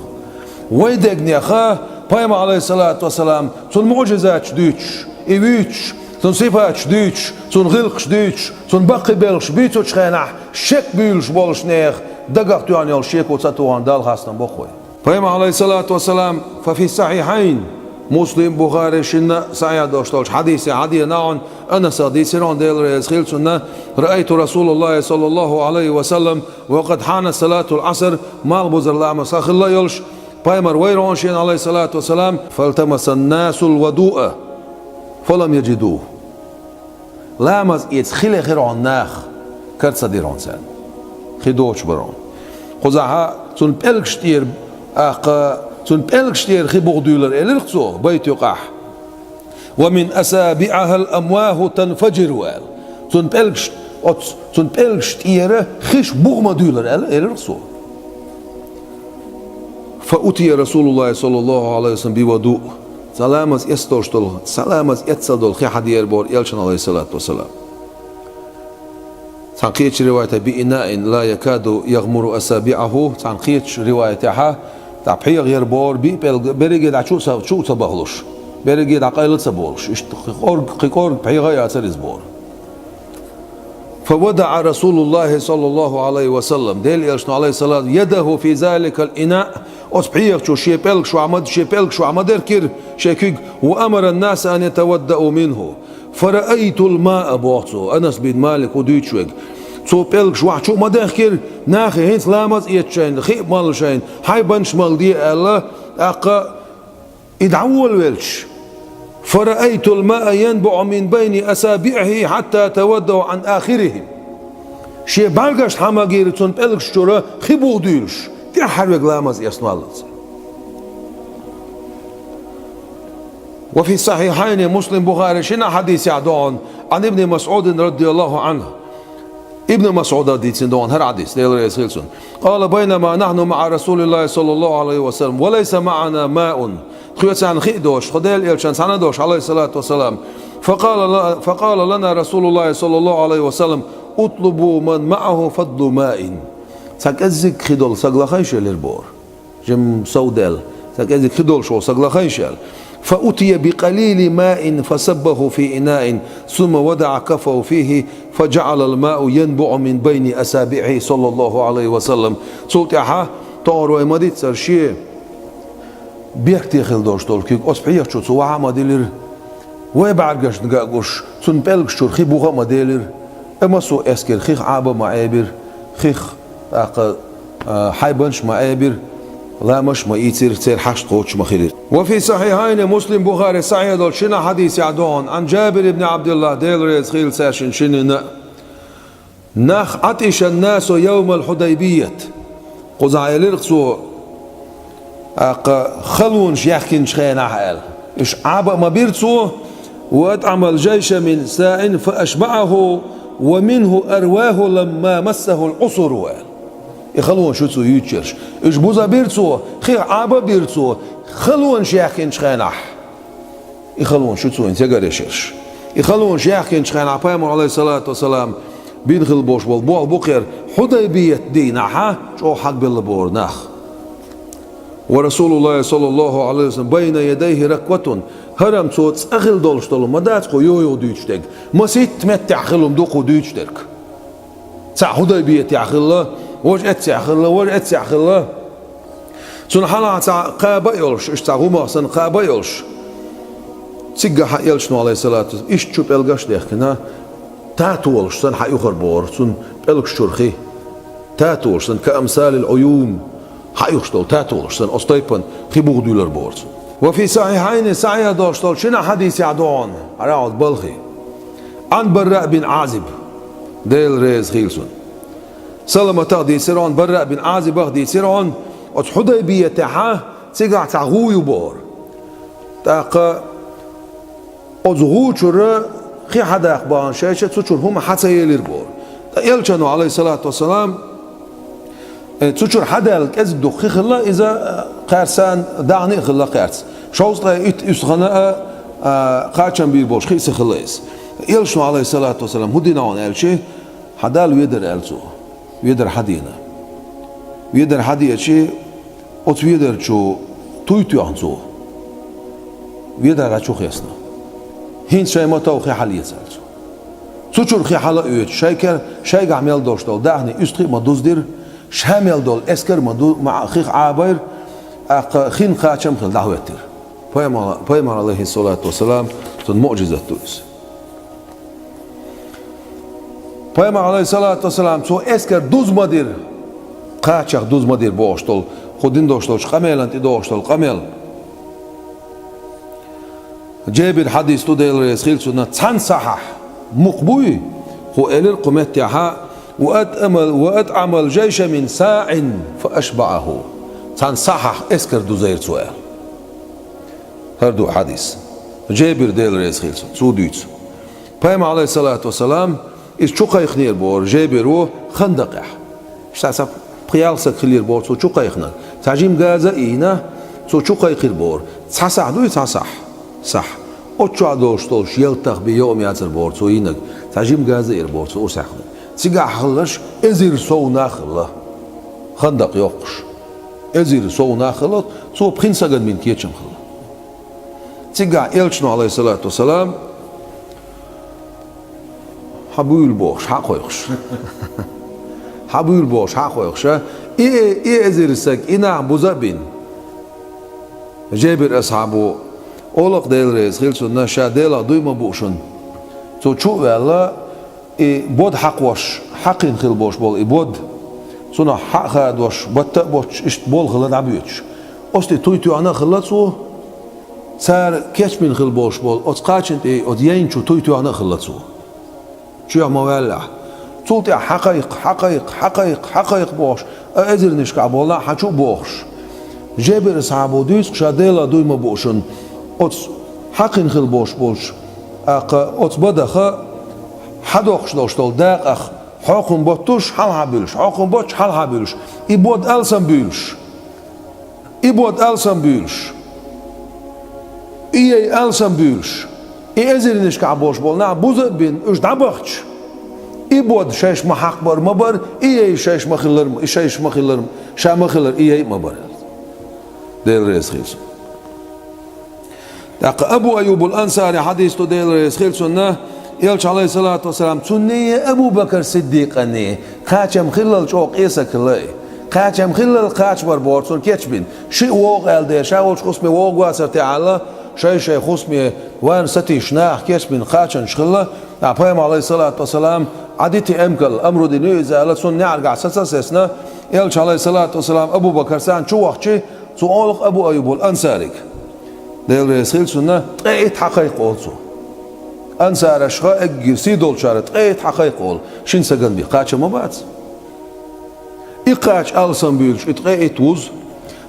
ويدقني أخاه بايم عليه الصلاة والسلام سن معجزات شديتش إيويتش سن صفات شديتش سن غلق شديتش سن بقي بيلش بيتوش خينح شك بيلش بولش نيخ دقق يعني الشيك وتساتوان دال خاصة بقوي بايم عليه الصلاة والسلام ففي الصحيحين مسلم بخاري شنا سعيد دوشتوش حديث عدي ناون أنا صديق رون ديل ريزخيل سنة رأيت رسول الله صلى الله عليه وسلم وقد حان صلاة العصر مال بزر لا مساخ الله يلش بايمر ويرون شين عليه الصلاة والسلام فالتمس الناس الوضوء فلم يجدوه لامز يتخيل غير عن ناخ كرت صديرون سان خدوش برون خزعها سن بلغشتير سن بلغشتير خبوغ دولار الرقصو بيت يقح ومن أسابيعها الأمواه تنفجر وال سن بلغشتير خش بوغما دولار الرقصو فأتي رسول الله صلى الله عليه وسلم بوضوء سلامز يستوشتل سلامز يتصدل خي حدير بور يلشن عليه الصلاة والسلام تنقيتش رواية بإناء لا يكاد يغمر أسابيعه تنقيتش روايتها تعبحي غير بور بريجد شو تبغلش بريجد عقيلة تبغلش قرق بحي غير أسرز بور فودع رسول الله صلى الله عليه وسلم ديل يلشن عليه الصلاة يده في ذلك الإناء أصبحيك شو شيبلك شو عمد إركر شيكيك وأمر الناس أن يتودأوا منه فرأيت الماء بوعصو أنس بن مالك وديتشوك سو بلك شو مدخكر ناخي هين سلامت يتشين خيب مال شين هاي بنش مال دي الله أقا إدعول ويلش فرأيت الماء ينبع من بين أسابيعه حتى تودوا عن آخرهم شي بالغش حماغير سون بلك شورا خيبو ديلش دي حرق لامز يسمع الله وفي الصحيحين مسلم بخاري شنا حديث يعدون عن ابن مسعود رضي الله عنه ابن مسعود رضي الله عنه هر حديث قال بينما نحن مع رسول الله صلى الله عليه وسلم وليس معنا ماء خيوتان خيدوش خدال يلشان سندوش عليه الصلاة والسلام فقال لنا رسول الله صلى الله عليه وسلم اطلبوا من معه فضل ماء ساكزك خدول ساقلا خيشل البور جم سودال ساكزك خدول شو ساقلا خيشل فأتي بقليل ماء فسبه في إناء ثم وضع كفه فيه فجعل الماء ينبع من بين أسابيعه صلى الله عليه وسلم صوت يحا طارو امديت سرشي بيكتي خلدوش تولكيك أصبحيك شو سواها مديلر ويبعرقش نقاقوش سن بلقش شو رخي بوغا مديلر اما سو اسكر خيخ عابا معابر خيخ حيبنش معابر لا مش ما يصير تصير حشت قوتش مخير. وفي صحيحين مسلم بخاري صحيح دول شنا حديث يعدون عن جابر بن عبد الله ديل ريز خيل ساشن شنو نخ عطش الناس يوم الحديبية قزعيل رقصو خلون يحكي شخين حال إيش عبا ما بيرتسو وأطعم الجيش من ساع فأشبعه ومنه أرواه لما مسه العصر يخلون شو تسوي يتشرش إيش بوزا بيرتسو خير عابا بيرتسو خلون شيخين شخينح يخلون شو تسوي انتقر يشرش يخلون شيخين شخينح بيامر عليه الصلاة والسلام بيدخل بوش والبوال بقير حديبية دينها شو حق بالبور نخ ورسول الله صلى الله عليه وسلم بين يديه ركوة هرم صوت أخل دولش دولو ما داتكو يو ديشتك ما سيت متع خلهم دوكو ديشتك تاع حديبية يعخله وش اتعخله وش اتعخله سن حلا تاع قابا يلش اش تاع هما سن قابا يلش تيجا حق يلشنو عليه الصلاة والسلام ايش تشوف القش ديخنا تاتولش سن حق يخر بور سن بلكش شرخي تاتولش سن كأمثال العيون حق يخشتول تاتولش سن أستيبن خيبوغ دولار بور وفي صحيحين صحيح دوشتول شنا حديث يعدون عراود بلخي عن براء بن عازب ديل ريز خيلسون سلمة تغدي سيرون براء بن عازب اغدي سيرون ات حديبية تاعها تيقع تاع يبور تاق ازغو شر خي حدا اخبان شاشه تشور هما حتى يلير بور يلشنو عليه الصلاة والسلام تشور حدا الكز دخي خلا اذا قارسان دعني خلا قارس شوز ات يسخنا قاچن بير بوش خيس خلاص يلشنو عليه الصلاة والسلام هدينا عن الشيء حدا ويدر الزو ويدر حدينا ويدر حدي شيء ات ويدر شو تويتو عنزو ويدر شو خيسنا هين شيء ما تو خي حالية سالسو تشور خي حالا اوت شيكر شيء عمل دوشتول دعني استخي ما دوزدير شامل دول اسكر ما دو مع خيخ عابر خين قاچم خل دعوتر پیامبر عليه الصلاة والسلام تن معجزة توس پیامبر عليه الصلاة والسلام تو اسكر دوز مدير قاچق دوز مدير بوشتول خودين دوشتول قمل انت دوشتول قمل جاب الحديث تو ديل رسخيل سنة تسان صحح مقبوي هو إلى قمت تاعها وأطعم جيش من ساع فأشبعه تسان صحح اسكر دو زير سؤال هردو حديث جابر ديل رسخيل سوديت بيام عليه الصلاة والسلام إيش شو قيخنير بور جابر هو خندقح شتاسب قيال سكخلير بور شو قيخنا تعجيم غازا إينا شو قيخير بور تصح دوي تصح صح أتشع دوشتولش يلتخ بيوم ياتر بورتو ينك تعجيم غازا إير بورتو أسحنا تيجا حلش إزير سو ناخله خندق يوقش إزير سو ناخله سو بخين سجن من كيتشم خله تيجا يلشنو عليه الصلاة والسلام حبول بوش حقويخش حبول بوش حقويخش إيه إزير سك إنا بوزابين جابر أصحابه أولق ديل ريز خيلسون نشا ديلا دويما بوشن تو شو ولا بود حق وش حقين خيل بوش بول بود سونا حق خاد وش بت بوش إشت بول خلنا عبيتش أستي تويتو أنا خلصو صار كيش من خيل بوش بول أتقاچن أديين شو تويتو أنا خلصو شو ما ولا صوتي حقائق حقائق حقائق حقائق بوش أزر نشكع بولا حشو بوش جابر أصحابه دويس شاديلا دويما بوشن أتس حقين خل بوش بوش أتس بدخ حدوخش دوشتول داق أخ حقن بطوش حل حبيلش حقن بطش حل حبيلش إبود ألسن بيلش إبود ألسن بيلش إيه ألسن بيلش إيه أزر نشكع بوش بول نعم بوزد بين إيش دعبختش إبود شاش محق بر مبر إيه شاش مخلر شاش مخلر شا مخلر إيه مبر ديل ريس خيلسون أبو أيوب الأنصاري حديث تو ديل ريس خيلسون يلش عليه الصلاة والسلام سنية أبو بكر صديق أني قاچم خلال شوق إيسا كلاي قاچم خلال قاچ بر بورسون كيتشبين شيء ووق ألدي شاولش خصمي ووق واسر تعالى شيء خصمي وان ستي شناح كيتشبين قاچن شخلا أبوهم عليه الصلاة والسلام عديتي أمكل أمر دينيو إذا ألا سن نعرق عساسا سيسنا يلش عليه الصلاة والسلام أبو بكر سان شو وقتي سؤالك أبو أيوب الأنصاري ديل ريسخيل سنة تقيت حقيق أولسو أنصار أشخاء أجي سيدول شارت تقيت حقيق أول شين سجن بي قاچ ما بعد إقاچ ألسن بيلش تقيت وز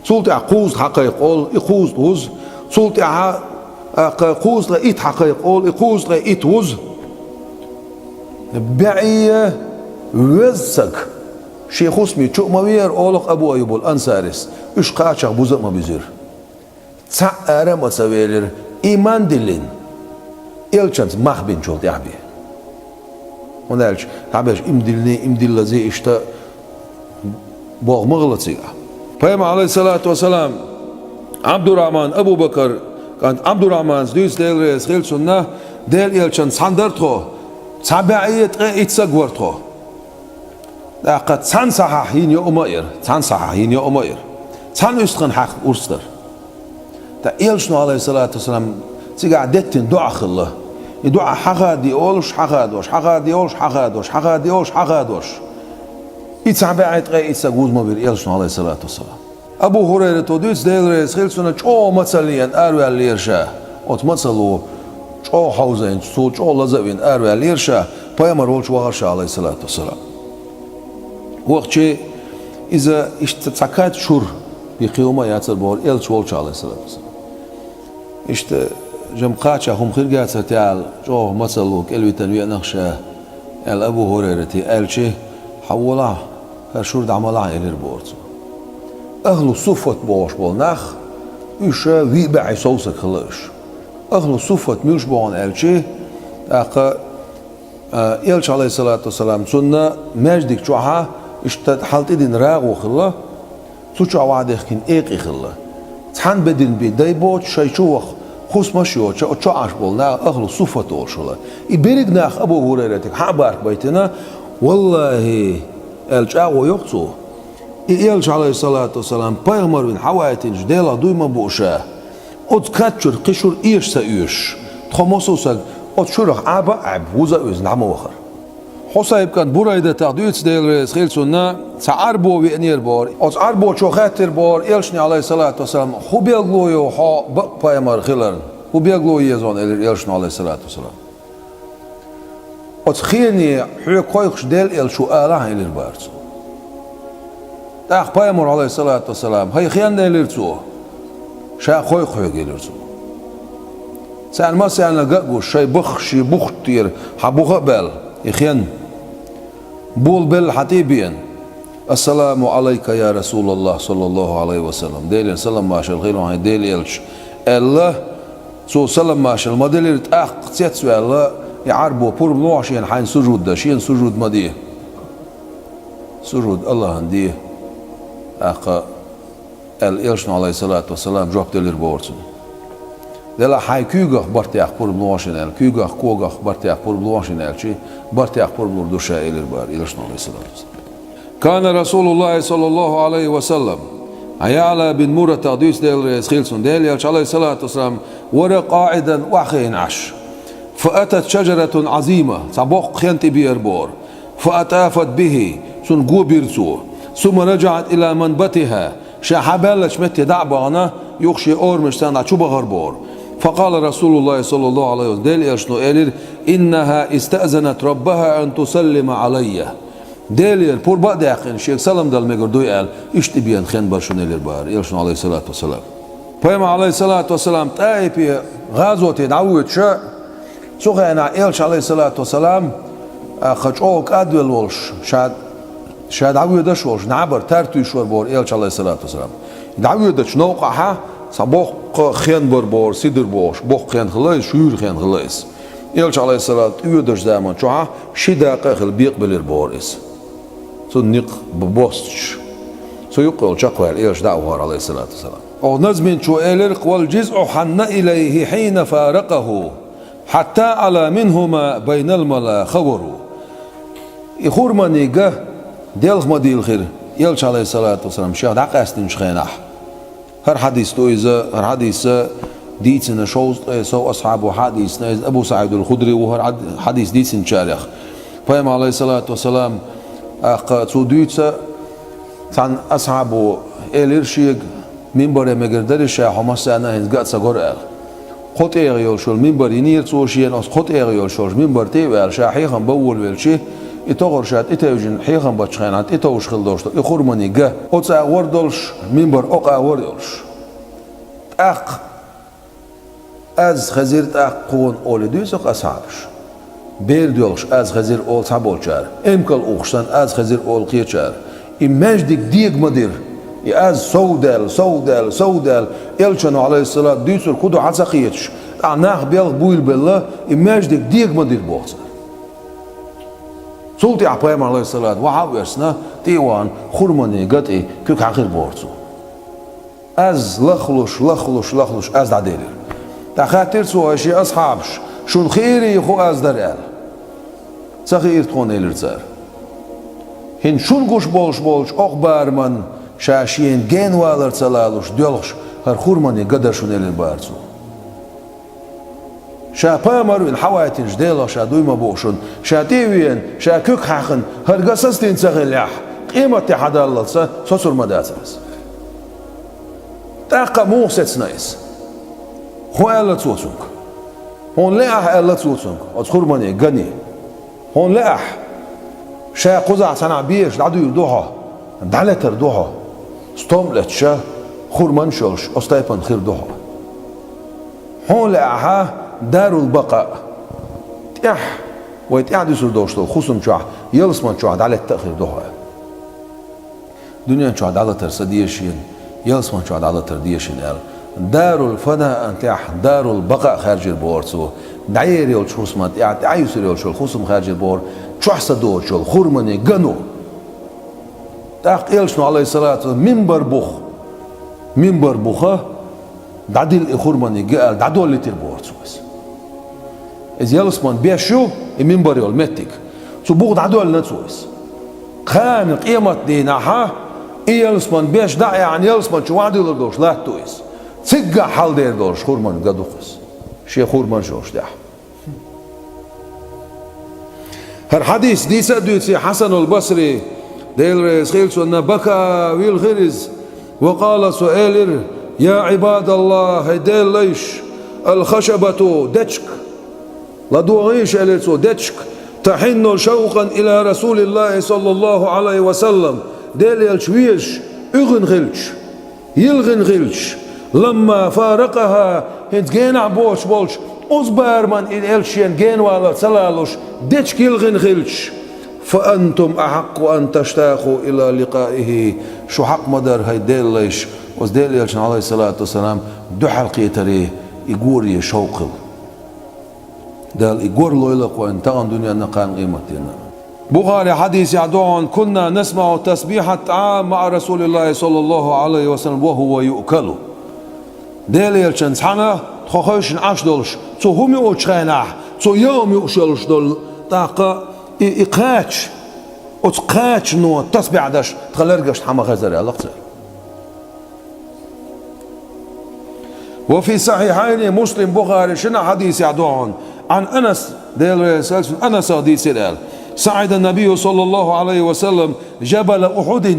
سولت عقوز حقيق أول إقوز وز سولت قوز لقيت حقيق أول إقوز لقيت وز بعية وزك شيخ اسمي شو موير أولق أبو أيوب الأنصاريس إيش قاچق بوزق ما بيزير تعرف ما تسويلر إيمان دلين إلشانس مخبين شو تعبي ونالش تعبيش إمدل زي إشتا باغ مغلط سيقع فيما عليه الصلاة والسلام عبد الرحمن أبو بكر كان عبد الرحمن دويس ديل رئيس خيل سنة ديل إلشان صندرتو تابعية إتساقورتو لقد تان صحاحين يا أمير تان صحاحين يا أمير تان أستخن حق أرستر تا إلشنو عليه الصلاة والسلام تيقع دتن دعا خله يدعا حقادي أولش حقادوش حقادي أولش حقادوش حقادي أولش حقادوش يتابعية إتساقوز مبير إلشنو عليه الصلاة والسلام أبو هريرة توديس ديل رئيس خيل سنة شو مثليا أروي الليرشا أوت مثلو شو حوزين شو لزوين أروي الليرشا بيامر ولش وغرشا عليه الصلاة والسلام وقت شيء إذا اشتتكات شور بقيومة ياتر بور إلش ولش عليه الصلاة والسلام اشت جمقاتشا هم خير تعال شو مثلو كلوي تنوية نخشا الأبو هريرة ألشي حولا هالشور دعملا إلير بورتو أهل صفة باش بالنخ إيشا ويبعي صوصك خلاش أهل صفة ميوش بان ألشي أقا إلش عليه الصلاة والسلام سنة مجدك شوها اشتد حالتي دين راغو خلا سوچا وعدك كن إيقي خلا تحن بدين بيداي بوت شاي شوخ خوص ماشيو شو عاش بالنا أهل صفة أولشلا إبرق ناخ أبو هريرتك حبارك بيتنا والله ألش أغو يقصو إلش عليه الصلاة والسلام بايغمر بن حوايتين جديلا دويما بوشا أد كاتشر قشر إيش سأيش تخمسو سال أد شرخ عب وزا أوز نعم وخر حسيب كان برايدة تقديت ديل رئيس خيل سنة تعربو وينير بار أد عربو شو خاتر بار إلشني عليه الصلاة والسلام خو بيغلويو حا بق بايغمر خيلرن خو بيغلوي يزون إلشني عليه الصلاة والسلام أد خيني حيو قويقش ديل إلشو آله إلير بارسو تاخ بايمر عليه الصلاة والسلام هاي خيان ديلرتو شا خوي جيلرتو سان ما سان لقاقو شاي بخشي بختير حبوخ بال يخيان بول بل حتيبين السلام عليك يا رسول الله صلى الله عليه وسلم ديل سلام ماشال غير هاي ديل يلش الله سو سلام ماشال ما ديل تاخ قتيت سو الله يعربو بور بلوشين حين سجود داشين سجود مديه سجود الله هنديه أخا الإلشنا عليه الصلاة والسلام جواب دلير بورتون دلا حي كيوغ برتي أخبر بلواشين كيوغ كوغ برتي أخبر بلواشين شيء برتي أخبر بلوشة إلير بار إلشنا عليه الصلاة والسلام كان رسول الله صلى الله عليه وسلم عيالا بن مرة تقديس ديل رئيس خيلسون ديل يلش عليه الصلاة والسلام ورا قاعدا وحين عش فأتت شجرة عظيمة صبوق خينتي بير بور فأتافت به سنقو بيرسو ثم رجعت إلى منبتها شحبال شمت دعبانا يخشي أورمش سنة شو بغربور فقال رسول الله صلى الله عليه وسلم ديل يشنو إلير إنها استأذنت ربها أن تسلم علي ديل بور بعد يقين شيخ سلام دل مقردو قال اشتبيان خين برشون إلير بار يشنو عليه الصلاة والسلام فيما عليه الصلاة والسلام تايبي غازوة دعوة شاء سوغينا إلش عليه الصلاة والسلام خجوك أدوال والش شاد عوي دش وش نعبر ترتو يشور بور إلش عليه الصلاة والسلام دعوي دش نوقعها صبوخ خين بور سيدر بوش بوخ خين خلاص شيور خين خلاص إلش عليه الصلاة يودش دائما شوها شدا قخل بيقبل البورس سو نق ببوستش سو يقول شقوال إلش دعوه عليه الصلاة والسلام أو نزمن شو إلرق والجزء حن إليه حين فارقه حتى على منهما بين الملا خوروا يخور منيقه ديل مديل خير يلش عليه الصلاة والسلام شيخ دعق أستن شخينح هر حديث تويزة هر حديث ديتنا شوز سو أصحابه حديث أبو سعيد الخدري وهر حديث ديتن شارخ فهم عليه الصلاة والسلام أق توديتة عن أصحابه إليرشيق منبر مقدر الشيخ ومسأنا هنزقات سجرال خط إيغيول شول منبر ينير توشين أص خط إيغيول شول منبر تيوال شاحيخا بول والشيء إتغر شات إتوجن حيخا بتشخينات إتوش خلدوش يخرمني جا أوتسا وردولش منبر أقع وردولش أق از خزيرت أق قون أولي دويسق أصحابش بير دولش از خزير أول صابول شار إمكال أوخشتن از خزير أول قير شار imajdik dieg madir az سودال elçano alayhi salat düsür kudu hatsaqiyetş anaq bel buyul bella imajdik dieg madir boğsa sulti apayam alayhi salat wa haversna diwan khurmani gati kök akhir boğsu az lakhlush az dadelir تخاطر سو شي اصحابش شون خيري خو از درال صغير تكون الرزار هن شون قوش بولش اخبارمن شاشين جن والر صلالوش ديلش هر خورمني قدر شون البارزو شا بامر الحواتين جديلا شا دويما بوشون شا تيوين شا كوك حقن هر قصصتين صغير قيمة حدا الله سوسر مداتس تاقا موسس نايس هو ألا توتونك هون لا ألا توتونك أتخرمني جني هون لا شا قزع سنع بيش دعدو يردوها دعلتر دوها ستوملت شا خرمان شوش أستيبان خير دوها هون لا دار البقاء تيح ويتقعد يسر دوشتو خصم شوح يلسمان شوح دعلت تأخير دوها دنيا شوح دعلتر سديشين يلسمان شوح دعلتر ديشين دار الفنا انتاح دار البقاء خارج البورصو دعير يول شوسمات يعني عايسر يول شو خصم خارج البور شو حسد دور شو خرمني جنو تاق يلشنو عليه الصلاة منبر بوخه دعدل خرمني قال دعدول اللي تربورصو بس إذا يلسمان بيشو منبر يول متك شو بوخ دعدول نتسويس خان قيمة دينها يلسمان بيش دع يعني يلسمان شو وعد يلدوش لا تويس تسقى حال دير دورش خورمان قدوخس شي خورمان شوش دح هالحديث دي سدوتي حسن البصري ديل خيلسو ان بكى ويلغرز وقال سؤالر يا عباد الله هيديل ليش الخشبة دتشك لا دوغيش اليسو دتشك تحن شوقا الى رسول الله صلى الله عليه وسلم ديل يلشويش اغن غلش يلغن غلش لما فارقها هنت جينا بولش أصبر من الشين جين ولا سلالوش ديش كيلغن غلش فأنتم أحق أن تشتاقوا إلى لقائه شو حق مدر هاي ديلش وزديل يلشن عليه الصلاة والسلام دو حلقي تري يقوري شوقل دال يقور لويلق وإن تغن دنيا نقان قيمتنا بخاري حديث يعدون كنا نسمع تسبيحة عام مع رسول الله صلى الله عليه وسلم وهو يؤكل ديل يلشن سحنا تخوشن عش دولش تو هم يوشخينه تو يوم يوشلش دول طاقة إقاتش وتقاتش نو تسبيع داش تخلرقش حما غزري الله قصير وفي صحيحين مسلم بخاري شنا حديث يعدون عن أنس ديل سالسون أنس حديث الآل صعد النبي صلى الله عليه وسلم جبل أحد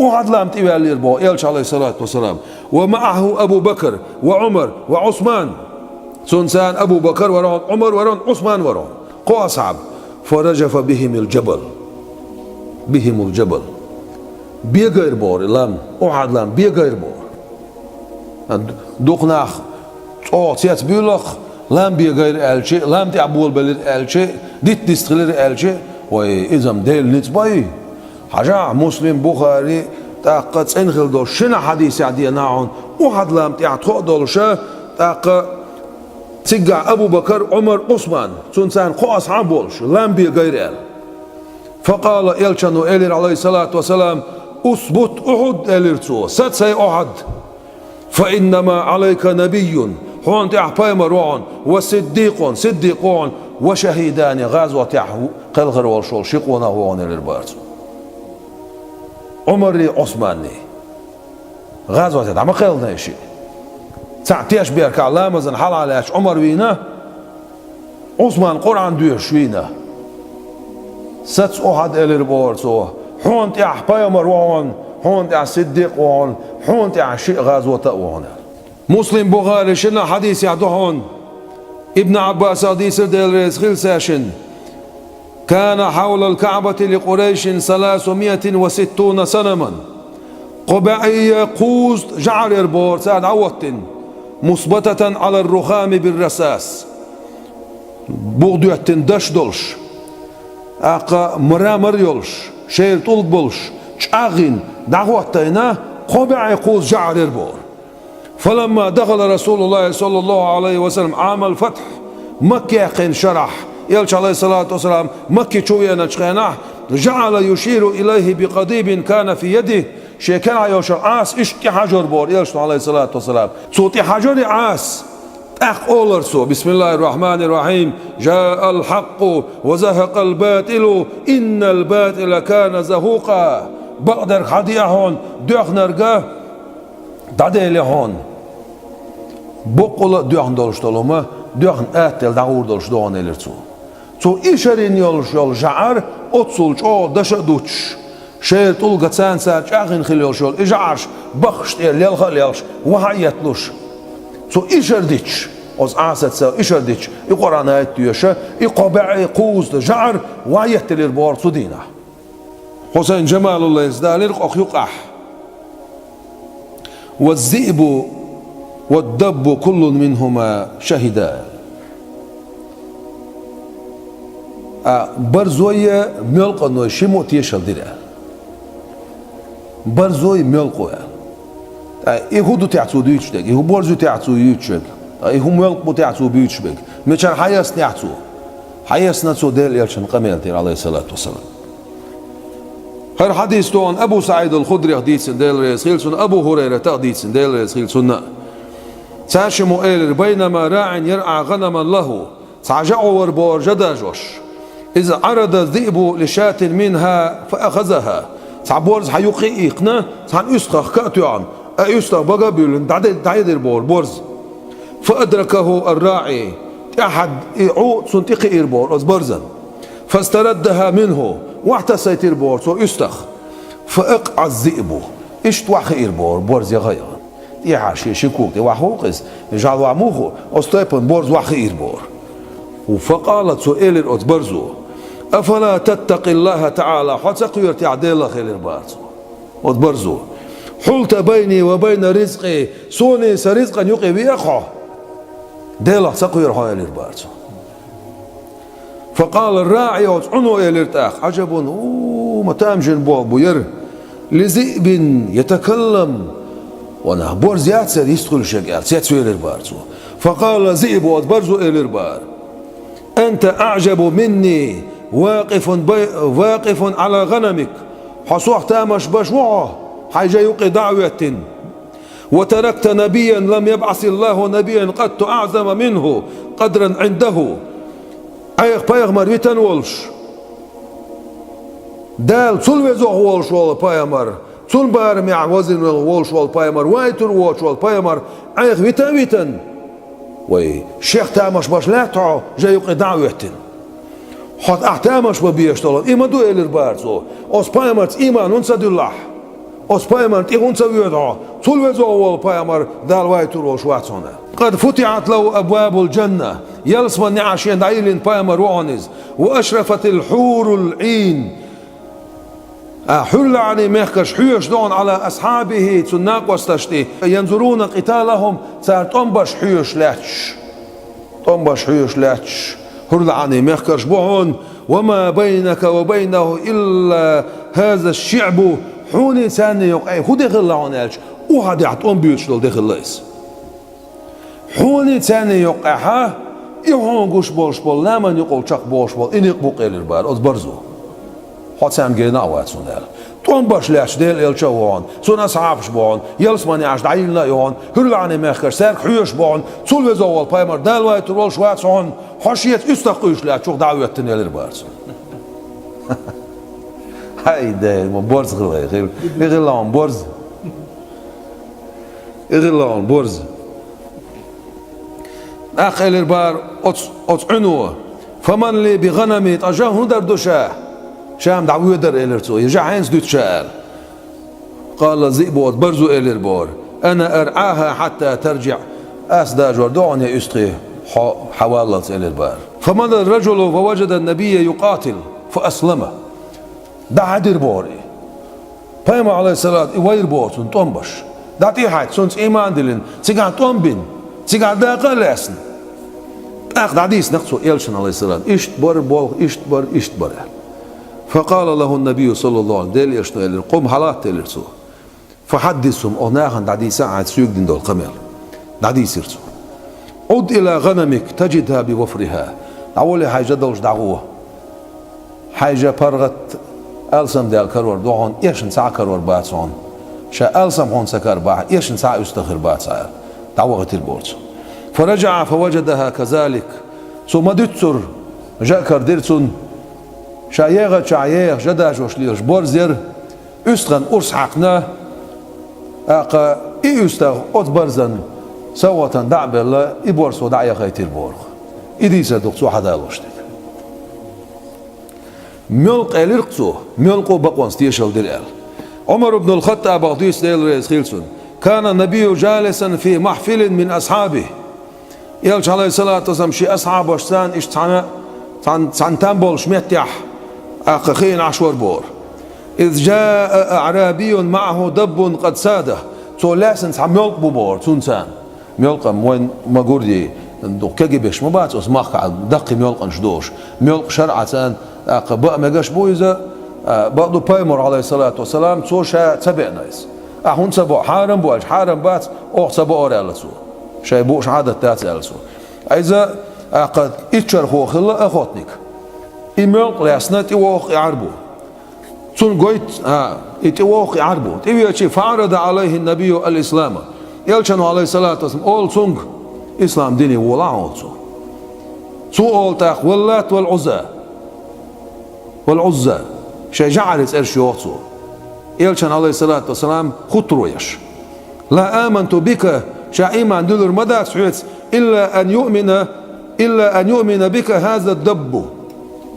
أحد لم تبال يربو يلش عليه الصلاة والسلام ومعه أبو بكر وعمر وعثمان سنسان أبو بكر ورون عمر ورون عثمان ورون قو أصحاب فرجف بهم الجبل بيغير بور لام أحد لام بيغير بور دوقناخ أو سيات بيولخ لام بيغير ألشي لام تعبول بلد ألشي ديت ديستغلر ألشي وإذا ديل نتباي حاجة مسلم بخاري تاقت انخل دو شنا حديث عدي ناعون واحد لام تعطو دولشا تاق تسقع أبو بكر عمر عثمان سنسان قو أصحاب بولش لام بيغير أل فقال إلشانو إلير عليه الصلاة والسلام أثبت أحد إليرتو ستسي أحد فإنما عليك نبي هون تعباي مروعون صديقون وشهيدان غازوة تعهو قلغر والشول شقونا هون إليربارتو عمري عثماني غازوة تعمل قلنا شيء ساعتيش بيرك على مزن حال علاش عمر وينا عثمان قرآن دوش وينا ستس أحد إليربارتو هون تعباي مروعون هون تاع صديق وون هون تاع شيء غازوة وون مسلم بخاري شنا حديث يعدهون ابن عباس حديث ديل رزخيل ساشن كان حول الكعبة لقريش 360 سنما قبعي قوس جعل إربور ساد عوت مثبتة على الرخام بالرساس بغدوة دش دولش أقا مرامر يولش شير طول بولش شاغين دعوتنا قبع يقوز جعر البور. فلما دخل رسول الله صلى الله عليه وسلم عام الفتح مكة قين شرح يلش عليه الصلاة والسلام مكة شوية نشخيناه جعل يشير إليه بقضيب كان في يده شكرا يوشر عاس اشتي حجر بور يلش عليه الصلاة والسلام صوتي حجر عاس أخ أولرسو بسم الله الرحمن الرحيم جاء الحق وزهق الباطل إن الباطل كان زهوقا بقدر خديعهن دخنرقا داديلهن بقول دخن دولشتولما دخن أتل دعور دولشتون إلرسو تو إشارين يولش يول جعر أتصلش أو دشدوش شير طول قتسان سارج أغن خليل شول إجعش بخشت إليل خليلش وحياتلوش تو إشار ديش از عاست سا إشار ديش يقرأ نهاية تيوشة يقبع قوز جعر وحياتل البار صدينه حسين جمال الله يزدالر أخيق والذئب والدب كل منهما شهدا برزوية ملقا نوي شمو تيشل ديرا برزوي ملقا يهودو تعتو ديوتشدك يهو برزو تعتو يوتشك يهو ملقو تعتو بيوتشبك مشان حياس نعتو حياس نتو ديل يلشن قميل دير عليه الصلاة والسلام هر حديث طبعا أبو سعيد الخدري حديث ديل رئيس خيلسون أبو هريرة حديث ديل رئيس خيلسون تاشمو إيلر بينما راع يرعى غنما له تعجعوا وربور جداجوش إذا عرض الذئب لشاة منها فأخذها تعبورز حيوقي إيقنا تعن يسخخ كأتوان يسخخ بقابل دعيد البور بورز فأدركه الراعي أحد يعود سنتقي إيربور أزبرزا فاستردها منه واحتسيت البور سو يستخ فأقع الذئب اشتوخ إيربور بورز يغير يعاشي شكوك دي وحوقس يجعلوا عموخو أستيبن بورز وخ إيربور وفقالت سؤال الأتبرزو أفلا تتقي الله تعالى حتى قير تعديل خير البارزو أتبرزو حلت بيني وبين رزقي سوني سرزقا يقي بيخو ديلا سقير هاي البارزو فقال الراعي وعنو الارتاخ عجب متامجن بوابو ير لذئب يتكلم وانا بورز ياتسر يستخل شكال سيتسو الاربارزو فقال ذئب واتبرزو الاربار أنت أعجب مني واقف على غنمك حصوح تامش بشوعه حاجة يقي دعوة وتركت نبيا لم يبعث الله نبيا قد أعظم منه قدرا عنده أيق بايغمر ويتن ولش دال تلوزوه ولش ولا بايمر تل بارمع وزن ولش ولا بايمر وايتر وولش ولا بايمر أيق ويتن وي شيخ تامش باش لا تعو جاي يقي دعوة حط احتامش ببيشتغل إما دو إلى البارزو أس بايمرت إيمان ونسد الله أس بايمرت إيمان سويدعو تلوزو أول بايمر دال وايتر وشواتسونا قد فتحت له أبواب الجنة يلسم النعاشين دعيلين بايمر وعنز وأشرفت الحور العين حل عني ميخكش حيوش دون على أصحابه تناق واستشتي ينظرون قتالهم صار تنبش حيوش لاتش حل عني ميخكش بوهن وما بينك وبينه إلا هذا الشعب حوني ثاني يقعي هو دخل لعنالش وهذا عطون بيوتشل دخل ليس حوني ثاني يقعها يهون قوش بول لا من يقول شق بول إن يقبق إلى البار أزبرزو حد سام جينا واتسونال تون باش لاش ديل الشوان سون اصحابش بون يلسماني عش دعيلنا يون هرلاني مخر سرك حيوش بون تول وزول بايمر دالواي ترول شواتسون حشيت استقيش لا شوق دعوتن يلر بارس هاي ده بورز غير لون بورز اخل البار عنوه فمن لي بغنمي اجاه دردشه شام دعوه در إلرتو يرجع عين سدوت شال قال الذئب واتبرزو إلربور أنا أرعاها حتى ترجع أسدى جردون يستقي حوالت إلربار فمضى الرجل ووجد النبي يقاتل فأسلمه دع دربوري فيما عليه الصلاة ويربور تنبش دعتي حيث سنس إيمان دلين تيقع تنبين تيقع داقا لاسن أخذ عديس نقصو إلشن عليه الصلاة إشتبر فقال له النبي صلى الله عليه وسلم دل يشتغل قم حالات تلرسو فحدثهم أناهن دعدي ساعة سيوك دين دول قمر دعدي سيرسو عد إلى غنمك تجدها بوفرها أول حاجة دولش دعوه حاجة برغت ألسم ديال كرور دوغون إيشن ساعة كرور باتسون شا ألسم هون سكر باع إيشن ساعة يستخر باتساير دعوه البورس فرجع فوجدها كذلك ثم دتسر جاء كرديرسون شايغة شايغ جداش وشليش بورزير أستغن أرسحقنا أقا إيستغ أتبرزن سوة دعب الله إبورس ودعي خيتير بورغ إديسة دقصو حدا يلوشتك ملق إلرقصو ملقو بقوان ستيشل دير عمر بن الخطاب أغديس ديل ريز خيلسون كان النبي جالسا في محفل من أصحابه يلش عليه الصلاة والسلام شي أصحاب وشتان إش تان بولش متيح أخخين عشور بور إذ جاء أعرابي معه دب قد ساده تو لاسن سام ملق بور تونسان ملق وين ما قردي دو كجبش ما بات اسمخ دقي ملق نشدوش ملق شرعة بقى ما جاش بويزة بعضو بايمر عليه الصلاة والسلام تو شا تبع ناس أهون سبع حارم بواج حارم بات أو سبع أورال سو شيء بوش عادة تات سو إذا قد إتشر هو خلا أخوتنك إملق لاسنات يوخ يعربو تون قويت يتوخ يعربو تبي شيء فعرض عليه النبي الإسلام يلشنو عليه الصلاة والسلام أول سونغ إسلام ديني ولا عوضو سو أول تاخ واللات والعزى شيء جعلت إرش يوصو يلشن عليه الصلاة والسلام خطرو يش لا آمنت بك شا إيمان دلر مدى سعيت إلا أن يؤمن بك هذا الدب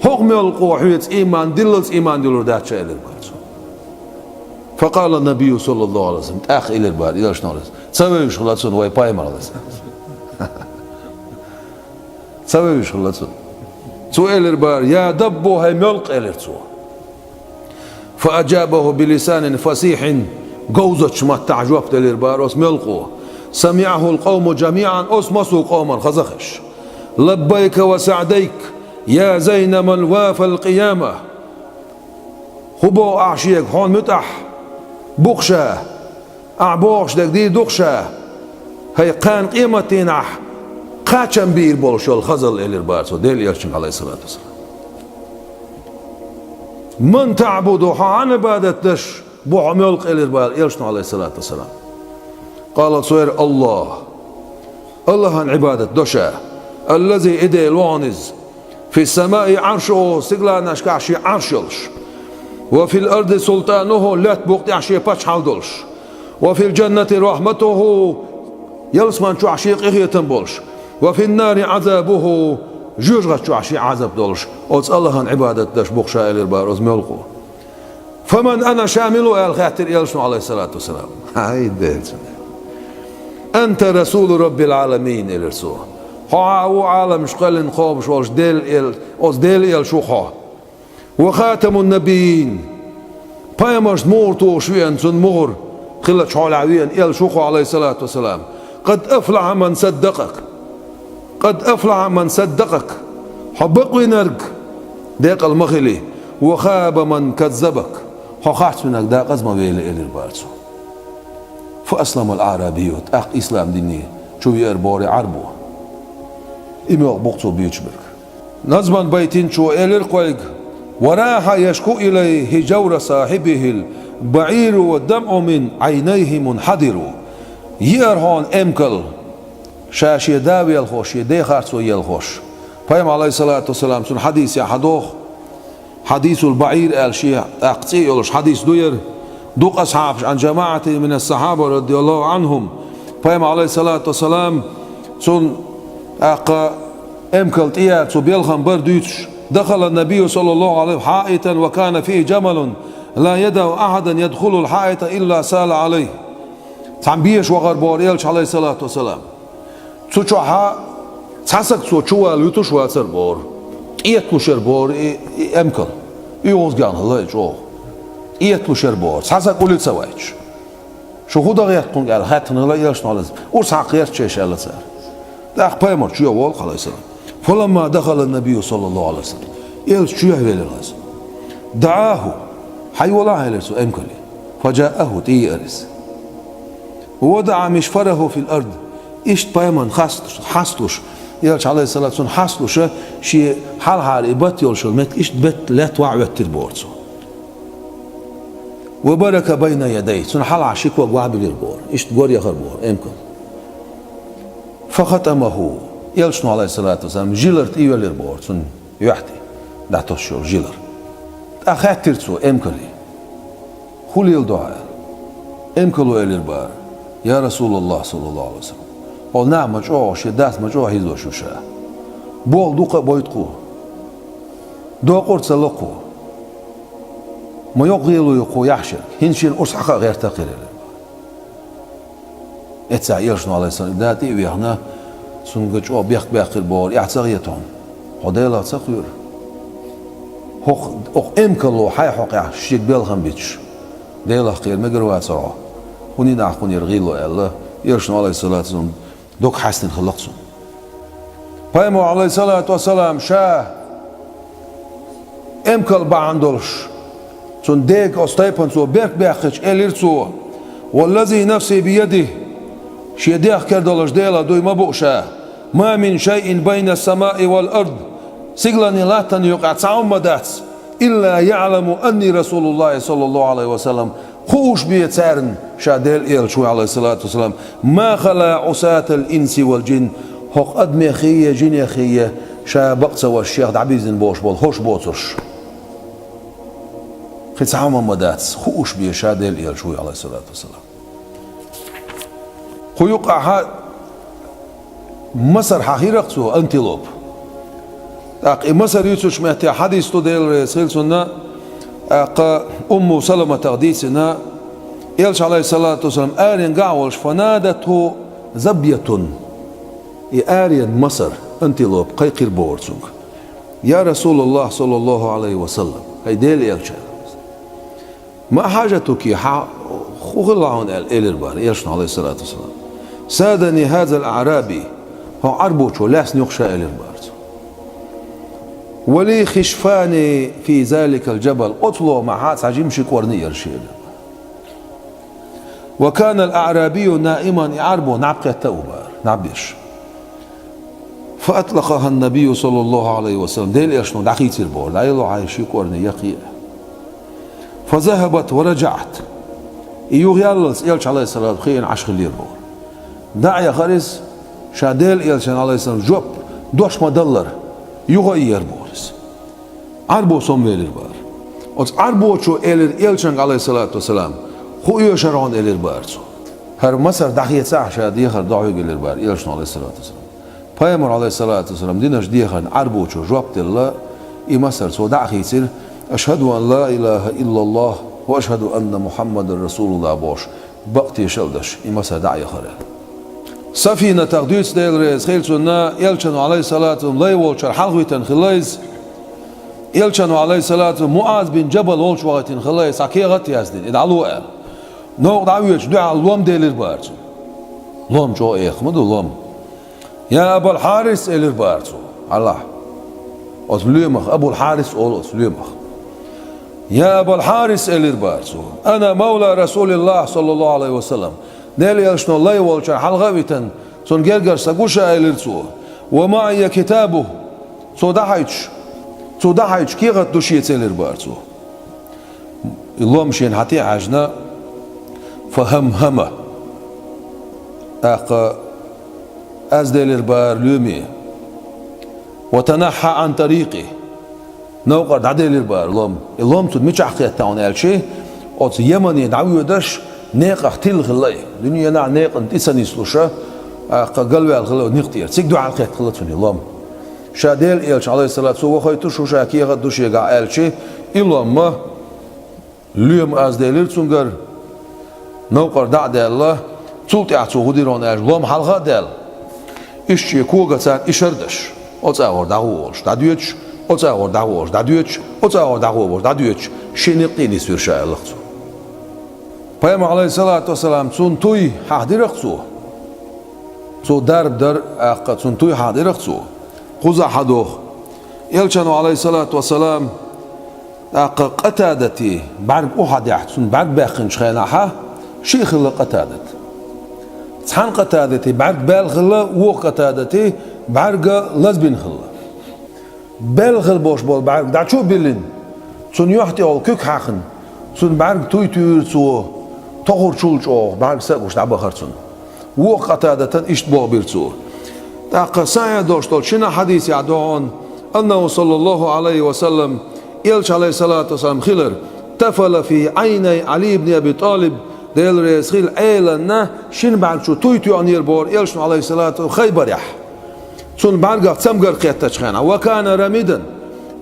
حكم القوحيت إيمان دلر دات شيء للبارسو فقال النبي صلى الله عليه وسلم أخ إلى البار إلى شنو تسوي شغلاتون وي بايمر على تسوي شغلاتون سؤال البار يا دب هاي ملق إلرتو فأجابه بلسان فصيح جوزت شمت تعجبت الإربار ملقه سمعه القوم جميعا أسمسوا قوما خزخش لبيك وسعديك يا زين من واف القيامة خبو أعشيك هون متح بخشة أعبوش دك دي دخشة هي قان قيمتينح قاتشن بير بولشو الخزل الإربار سو ديل يرشن عليه الصلاة والسلام من تعبده عن عبادتش بو عملق الإربار يرشن عليه الصلاة والسلام قال صير الله عن عبادة دشا الذي إدي الوانز في السماء عرشه سيقلا نشكعشي عرشلش وفي الأرض سلطانه لا تبقى عشي باتش حالدلش وفي الجنة رحمته يلسمان شو عشيق إغيه تنبولش وفي النار عذابه جوجغت شو عشي عذاب دولش أوتس الله عن عبادة دش بخشا الإربار أزملقو فمن أنا شامله الخاتر يلشنو عليه الصلاة والسلام هاي ديلت أنت رسول رب العالمين الرسول هو عالم شقل خوب شوش ديل إل شوخا وخاتم النبيين بايمرش مورتو شوين سن مور خلت شعال عوين إل شوخا عليه الصلاة والسلام قد أفلح من صدقك حبق وينرق ديق المخلي وخاب من كذبك حقعت منك دا قزم بيلي إلي البارسو فأسلم الأعرابيوت أخ إسلام ديني شو يربوري عربو إمي بقصو بيوشبك نظما بيتين شو إلي القويق وراح يشكو إليه جور صاحبه البعير والدمع من عينيه منحدر يرهون أمكل شاشي داوي الخوش يدي خارسو يلخوش فهم عليه الصلاة والسلام سن حديث يا حدوخ حديث البعير الشيء أقصي يقولش حديث دوق أصحاب عن جماعة من الصحابة رضي الله عنهم فهم عليه الصلاة والسلام سن أقا أمكل تيات سو بيلخم بردوش دخل النبي صلى الله عليه وسلم حائطا وكان فيه جمل لا يدع أحدا يدخل الحائط إلا سال عليه تعبيش وغربور يلش عليه الصلاة والسلام تشوها تحسك تشوها ليتوش واتر بور إيتلو شربور أمكل يوزجان الله يجوه إيتلو شربور تحسك وليت سوايش شو خدا غير تقول قال هاتنا لا يلش نالز ورسع قياس شيء على سر لا أخبار شو يوال عليه السلام فلما دخل النبي صلى الله عليه وسلم يلش شو يهوي للغاز دعاه حي والله إلرسو أمكلي فجاءه تيرس ووضع مشفره في الأرض إشت بايمان حاستوش يلش عليه الصلاة والسلام حاستوش شي حال إبات يلشل مت إشت بت لا توعو التربورسو وبرك بين يديه سن حال عشيك وقوع بالبور إشت قور يخربور أمكن فختمه يلشنو عليه الصلاة والسلام جيلر تيو البور سن يحتي دعتوشو جيلر أخاترتسو أمكلي خلي الدعاء أمكلو البار يا رسول الله صلى الله عليه وسلم قال نعم مجوع شدات مجوع هيزو شوشا بول دوقة بويتقو دوقور تسلقو ما يقيلو يقو يحشر هنشين أصحقا غير تقير اتسع يلشنو عليه السلام داتي ويحنا سنجج او بيخ باقي البول يعتغيتهم حديلا تسقير هوق امكلو حي حقع شيك بيلغم بيتش ديلا قيل مقروات سرعه هوني نعقون يرغيلو الله يرشنو عليه الصلاة والسلام دوك حسن خلقسون بايمو عليه الصلاة والسلام شاه امكل باعندولش سون ديك استيبن سو بيرك بيخش اليرسو والذي نفسي بيده شيديخ كردولش ديلا دوي مبوشا ما من شيء بين السماء والأرض سيغلاني لاتن يقع تعوم مداتس إلا يعلم أني رسول الله صلى الله عليه وسلم خوش بيتسارن شاديل إيل شوي عليه الصلاة والسلام ما خلا عساة الإنس والجن حق أدمي خية جن خية شابقت والشيخ دعبيزن بوش بول خوش بوترش خيت تعوم مداتس خوش بي شاديل إيل شوي عليه الصلاة والسلام خو يقع مصر حقيرقسو انتلوب اق مصر يوسف مهتي حديث تو ديل رسول سنة اق ام سلمة تقديسنا يلش عليه الصلاة والسلام آرين قاولش فنادته زبية آرين مصر انتلوب قيقير بورسونك يا رسول الله صلى الله عليه وسلم هاي ديل يلش ما حاجتك خغلعون الإلربار يلشن عليه الصلاة والسلام سادني هذا الأعرابي هو عربوشو لاس نقشى الإلربار ولي خشفاني في ذلك الجبل أطلو مع هات عجيم شكورني يرشيل وكان الأعرابي نائما يعربو نعبق التوبة نعبيش فأطلقها النبي صلى الله عليه وسلم ديل يشنو دعقيت البول لا عايش يكورني يقي فذهبت ورجعت يغيالس يلش عليه الصلاة والسلام عشق الليل بول داعي خرس شاديل يلش عليه السلام جوب دوش مدلر يغير بولس عربو سوم ويلر بار اوت عربو شو الر يلشن عليه الصلاة والسلام خو يشرون الر بارسو هر مصر دحيه ساعه شاد يخر دعوه الر بار يلشن عليه الصلاة والسلام پیامبر عليه الصلاة والسلام دينش ديخن عربو شو جوابت الله اي مصر سو دحيه سير اشهد ان لا اله الا الله واشهد ان محمد رسول الله بوش بقتي شلدش اي مصر دعيه خره سفينة تقديس ديل ريز خيل سنة يلشنو عليه الصلاة والسلام لا يولشر حلويتن خلايز يلشنو عليه الصلاة والسلام معاذ بن جبل ولش وقتين خلايز عكيغت يازدين ادعلو قال نوع دعويش دعا اللوم ديل البارسو لوم جو ايخ مدو لوم يا ابو الحارس البارسو الله أسلمخ أبو الحارس أول أسلمخ يا أبو الحارس البارسو أنا مولى رسول الله صلى الله عليه وسلم نيل يلشنو الله يولشر حلغويتن سون جرجر سقوشا الرسول ومعي كتابه صدحيتش كي غد دوشيت الربارسو اللهم شين حتي عجنا فهمهمه اق ازدل البار لومي وتنحى عن طريقه نوقر دعدل البار اللهم تد مش حقيقة تاون الشيء اوت يمني دعوي دش نيق تلغ الله دنيا نا نيق انت سنيسلوشا قلبي الغلو نقتير سيك دعاء الخيط خلطني اللهم شاديل إلش عليه الصلاة والسلام وخيتو شو شاكي غدوش يقع إلشي اللهم ليوم أزديلر تسونجر نوقر دعد الله تولت يعطو غديرون إلش اللهم حلقة ديل إشي كوغة سان إشردش أتاور دعوش دعوش أتاور دعوش دعوش أتاور دعوش دعوش شنقيني سير شاء الله پیامبر عليه الصلاة والسلام تون توي حاضرقصو تو درب در أق تون توي حاضرقصو خذ حدوخ يلشنو عليه الصلاة والسلام قتادتي بعد أحد يحسن بعد باقين شخيناها شيخ الله قتادت تحن قتادتي بعد بالغ الله وقتادتي بعد لزبين خلا بالغ البوش بول بعد دا شو بيلين سون يحتي أول كوك حقن سون بعد توي توي سو تغور شولش أو بعد سأقوش تعب خرسون وقتادة إشتباه بيرسو تاق سايا دوشتول شنا حديث يعدون أنه صلى الله عليه وسلم إلش عليه الصلاة والسلام خلر تفل في عيني علي بن أبي طالب ديل رئيس خيل عيلنا شن بعد شو توي توي عنير بور إلش عليه الصلاة والسلام خيبر يح سون بعد قد سمقر قيادة شخينا وكان رميدا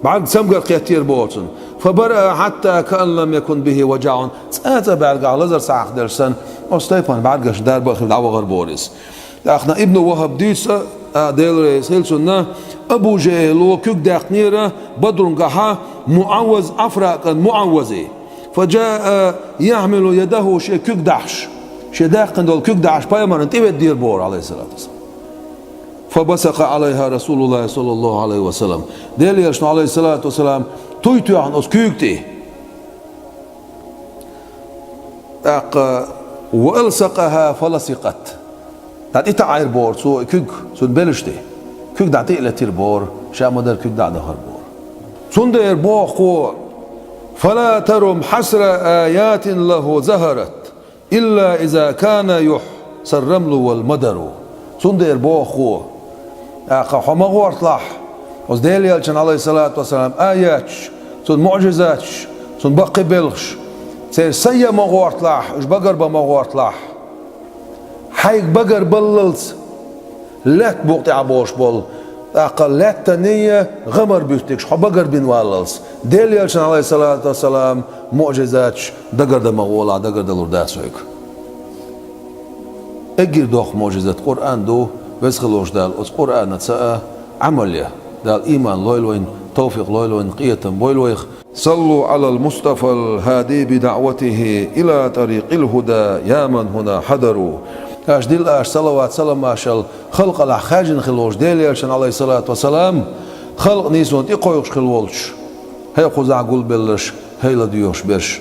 بعد سمقر قيادة بورتون فبرأ حتى كأن لم يكن به وجع ساعة بعد قال لزر ساعة درسن أستيفان بعد قش دار بخل دعوة غير بوريس أخنا ابن وهب ديسا ديل رئيس هيلسونا أبو جهل وكيك داقنيرة بدرن قحا معوز أفرق معوزي فجاء يحمل يده شي كيك دحش شي داقن دول كيك دحش بايمان انتبه دير بور عليه الصلاة والسلام فبسق عليها رسول الله صلى الله عليه وسلم ديل يشنو عليه الصلاة والسلام تويتو عن أسكيكتي وألصقها فلصقت دعتي تعير بور سو كيك سو بلشتي كيك دعتي إلى تير بور شامدر كيك دعتي هر بور سون دير بور خو فلا ترم حسر آيات له زهرت إلا إذا كان يحسر الرمل والمدر سون دير بور خو حما غورت لح وزديل يالشن عليه الصلاة والسلام آيات سون معجزات سون بقي بلغش سير سيا مغورت لح اش بقر بمغورت لح حيك بقر بللز لات بوقتي عبوش بول أقل لات تانية غمر بيوتكش حو بقر بنواللز ديل يالشن عليه الصلاة والسلام معجزات دقر دا مغولا دقر دا لرداسوك اجر دوخ معجزات قرآن دو ويسخلوش دال اس قرآن تساء عملية دال إيمان لويلوين توفيق لويلوين قية بويلويخ صلوا على المصطفى الهادي بدعوته إلى طريق الهدى يا من هنا حضروا اش ديل اش صلوات سلام اشل خلق الحاجن خلوش ديل يالشن عليه الصلاة والسلام خلق نيسون تيقويقش خلولش هي قزع قول بلش هي لديوش برش